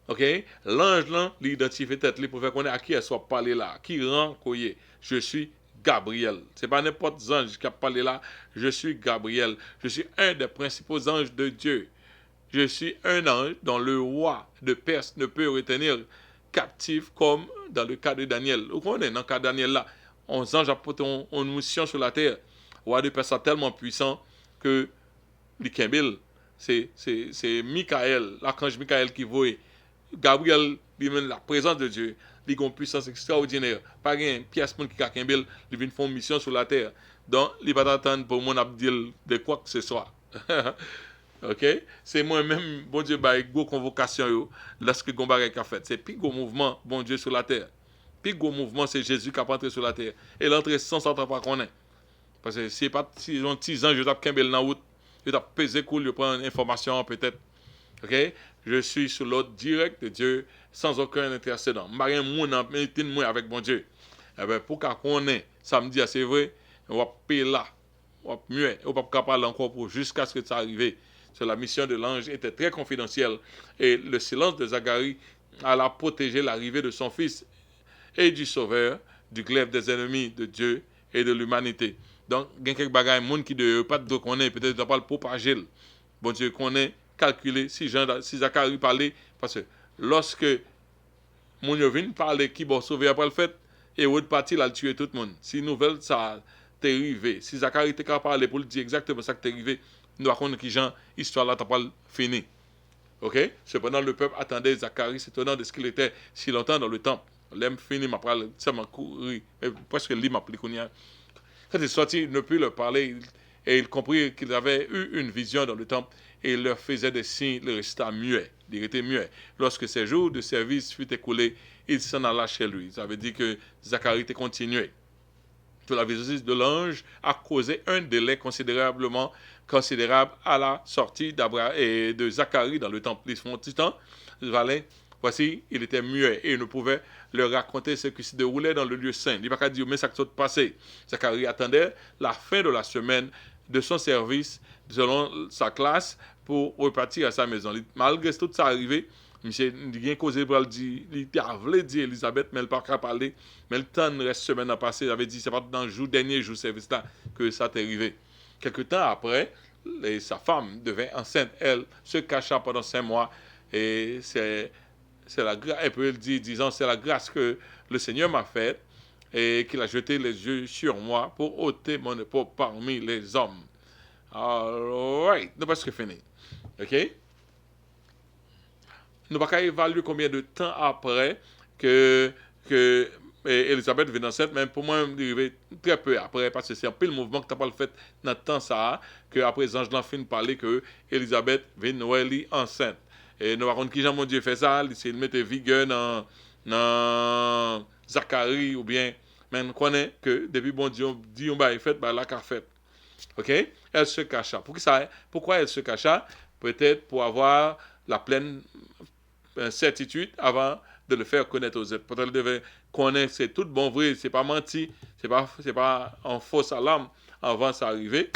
OK, l'ange là l'identifie tête li pour faire connaître à qui elle soit parler là qui rend koye je suis Gabriel. C'est pas n'importe ange qui a parlé là. Je suis Gabriel. Je suis un des principaux anges de Dieu. Je suis un ange dont le roi de Perse ne peut retenir captif comme dans le cas de Daniel. Vous connaissez, dans le cas de Daniel là, on ange a porté une mission sur la terre. Le roi de Perse est tellement puissant que l'Ikembil, c'est Michael, l'archange Michael qui voit Gabriel, lui-même, la présence de Dieu, il a une puissance extraordinaire. Pas une pièce qui a Kembil, il vient faire une mission sur la terre. Donc, il va attendre pour mon abdil de quoi que ce soit. OK? C'est moi-même, bon Dieu, bah, une convocation lorsque Gombarek a fait. C'est plus gros mouvement, bon Dieu, sur la terre. Plus gros mouvement, c'est Jésus qui a entré sur la terre. Et l'entrée sans s'entendre pas qu'on est. Parce que si pas si ils ont 10 ans, je tape Kembel dans la route, je tape pesé cool, je prends une information peut-être. OK? Je suis sous l'ordre direct de Dieu sans aucun intercédent. Marie moun en mettez moi avec mon Dieu. Eh ben pour qu'on ait samedi c'est vrai, on va payer là. On va mieux, on va pas parler encore pour jusqu'à ce que ça arrive. C'est la mission de l'ange était très confidentielle et le silence de Zacharie alla protéger l'arrivée de son fils et du sauveur du glaive des ennemis de Dieu et de l'humanité. Donc, il y a quelques bagages, monde qui ne pas de connaître, peut-être ne pas le propager. Bon Dieu connaît, calculer si Zacharie parlait, parce que lorsque mon vient parler qui va sauver après le fait, et l'autre partie, il a tué tout le monde. Si nouvelle, ça t'est arrivé. Si Zacharie était capable de parler pour lui dire exactement ça qui t'est arrivé, nous raconter qui Jean, histoire là, t'as pas fini. OK? Cependant, le peuple attendait Zacharie, s'étonnant de ce qu'il était si longtemps dans le temple. L'aime fini, m'a parlé, ça m'a couru, presque l'île m'a appelé. Quand il est sorti, il ne put leur parler, et il comprit qu'ils avaient eu une vision dans le temple, et il leur faisait des signes, il resta muet, il était muet. Lorsque ses jours de service furent écoulés, il s'en alla chez lui. Ça veut dire que Zacharie était continué. Toute la visite de l'ange a causé un délai considérable à la sortie de Zacharie dans le temple. Ils font titan, voici, il était muet et il ne pouvait leur raconter ce qui se déroulait dans le lieu saint. Il n'a pas dire, mais ça s'est passé. Zacharie attendait la fin de la semaine de son service selon sa classe pour repartir à sa maison. Malgré tout ça arrivé, monsieur rien causé pour dire, il avait dit Elisabeth, mais elle n'a pas parler, mais le temps reste semaine à passer, il avait dit, c'est pas dans le dernier jour de service là que ça t'est arrivé. Quelque temps après, sa femme devint enceinte, elle se cacha pendant 5 mois, et c'est la grâce, elle peut le dire, disant, c'est la grâce que le Seigneur m'a faite, et qu'il a jeté les yeux sur moi pour ôter mon épaule parmi les hommes. All right, nous pas ce que fini. OK? Nous ne pouvons pas évaluer combien de temps après que Elisabeth vient enceinte, mais pour moi, il arrivé très peu après, parce que c'est un peu le mouvement que tu n'as pas le fait dans le temps ça, que après les anges fin de parler que Elisabeth vient Noël enceinte. Et nous avons qui Jean mon Dieu fait ça, il mettait vigueur dans Zacharie ou bien, mais on connaît que depuis bon Dieu dit on va fait, bah là qu'a fait. OK? Elle se cacha. Pourquoi elle se cacha? Peut-être pour avoir la pleine certitude avant de le faire connaître aux autres. Peut-être qu'elle devait connaître, c'est tout bon vrai, c'est pas menti, c'est pas en fausse alarme avant ça arriver.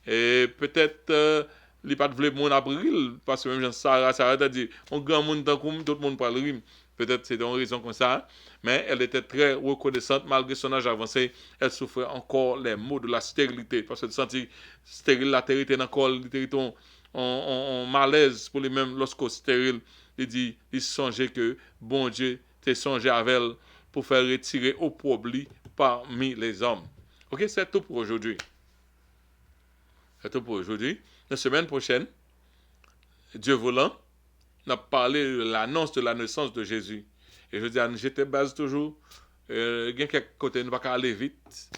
Et peut-être il pas voulu mon abril parce que même Sarah a dit on grand monde dans comme tout le monde parle rime. Peut-être c'est une raison comme ça, mais elle était très reconnaissante malgré son âge avancé. Elle souffrait encore les maux de la stérilité parce qu'elle sentit stérile la terre était encore en malaise pour lui-même lorsqu'il stérile. Il dit, il songeait que bon Dieu t'est songé avec elle pour faire retirer au public parmi les hommes. OK, c'est tout pour aujourd'hui. C'est tout pour aujourd'hui. La semaine prochaine, Dieu voulant, on a parlé de l'annonce de la naissance de Jésus. Et je dis, j'étais base toujours. Il y a quelques côtés, nous ne pouvons pas aller vite.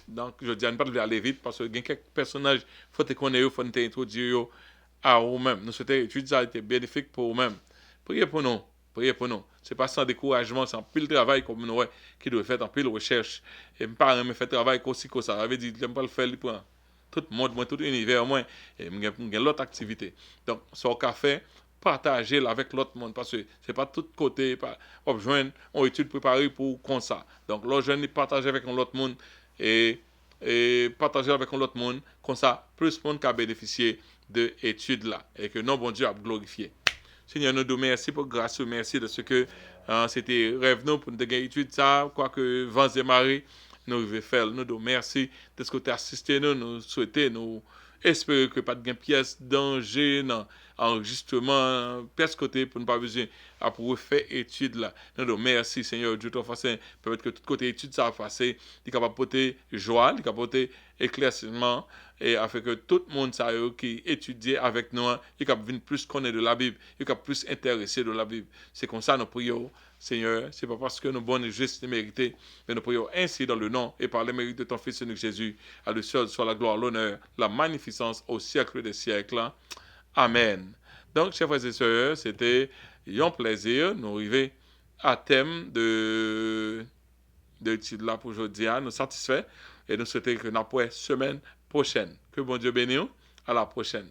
Donc, je dis, nous ne pouvons pas aller vite parce qu'il y a quelques personnages, il faut qu'on ait, il faut introduire à vous-même. Nous souhaitons étudier ça a été bénéfique pour vous-même. Priez pour nous. Priez pour nous. Ce n'est pas sans découragement, c'est un pile travail comme nous, qui doit faire en pile recherche. Et mes parents me fait travail aussi comme ça. Ça veut dire, je ne pas le faire, pour tout le monde, moi, tout l'univers, moi, et j'ai l'autre activité. Donc, ce qu'on fait, partager avec l'autre monde parce que c'est pas tout côté pas joindre on étude préparée pour comme ça donc l'autre jeune partager avec l'autre monde et, et partager avec l'autre monde comme ça plus de monde qui a bénéficié de études là et que non bon Dieu a glorifié Seigneur nous nous merci pour grâce merci de ce que c'était rêve nous pour nous gagner étude ça quoique vents et marées nous devons faire nous nous merci de ce que tu as assisté nous souhaiter nous espérer que pas de pièce danger non enregistrement presque côté pour ne pas besoin à pouvoir faire étude là nous merci Seigneur Dieu ton façon permettre que tout côté étude ça passer il capable porter joie il capable porter éclaircissement et afin que tout le monde ça qui étudie avec nous il capable venir plus connaître de la Bible il capable plus intéressé de la Bible c'est comme ça nous prions Seigneur, c'est pas parce que nous bonnes et justes et mérités, mais nous prions ainsi dans le nom et par les mérites de ton Fils unique Jésus, à lui seul soit la gloire, l'honneur, la magnificence au siècle des siècles. Amen. Donc, chers frères et sœurs, c'était un plaisir. Nous arrivons à thème de l'étude là pour aujourd'hui. Nous satisfaits et nous souhaitons que nous semaine prochaine. Que bon Dieu bénisse. À la prochaine.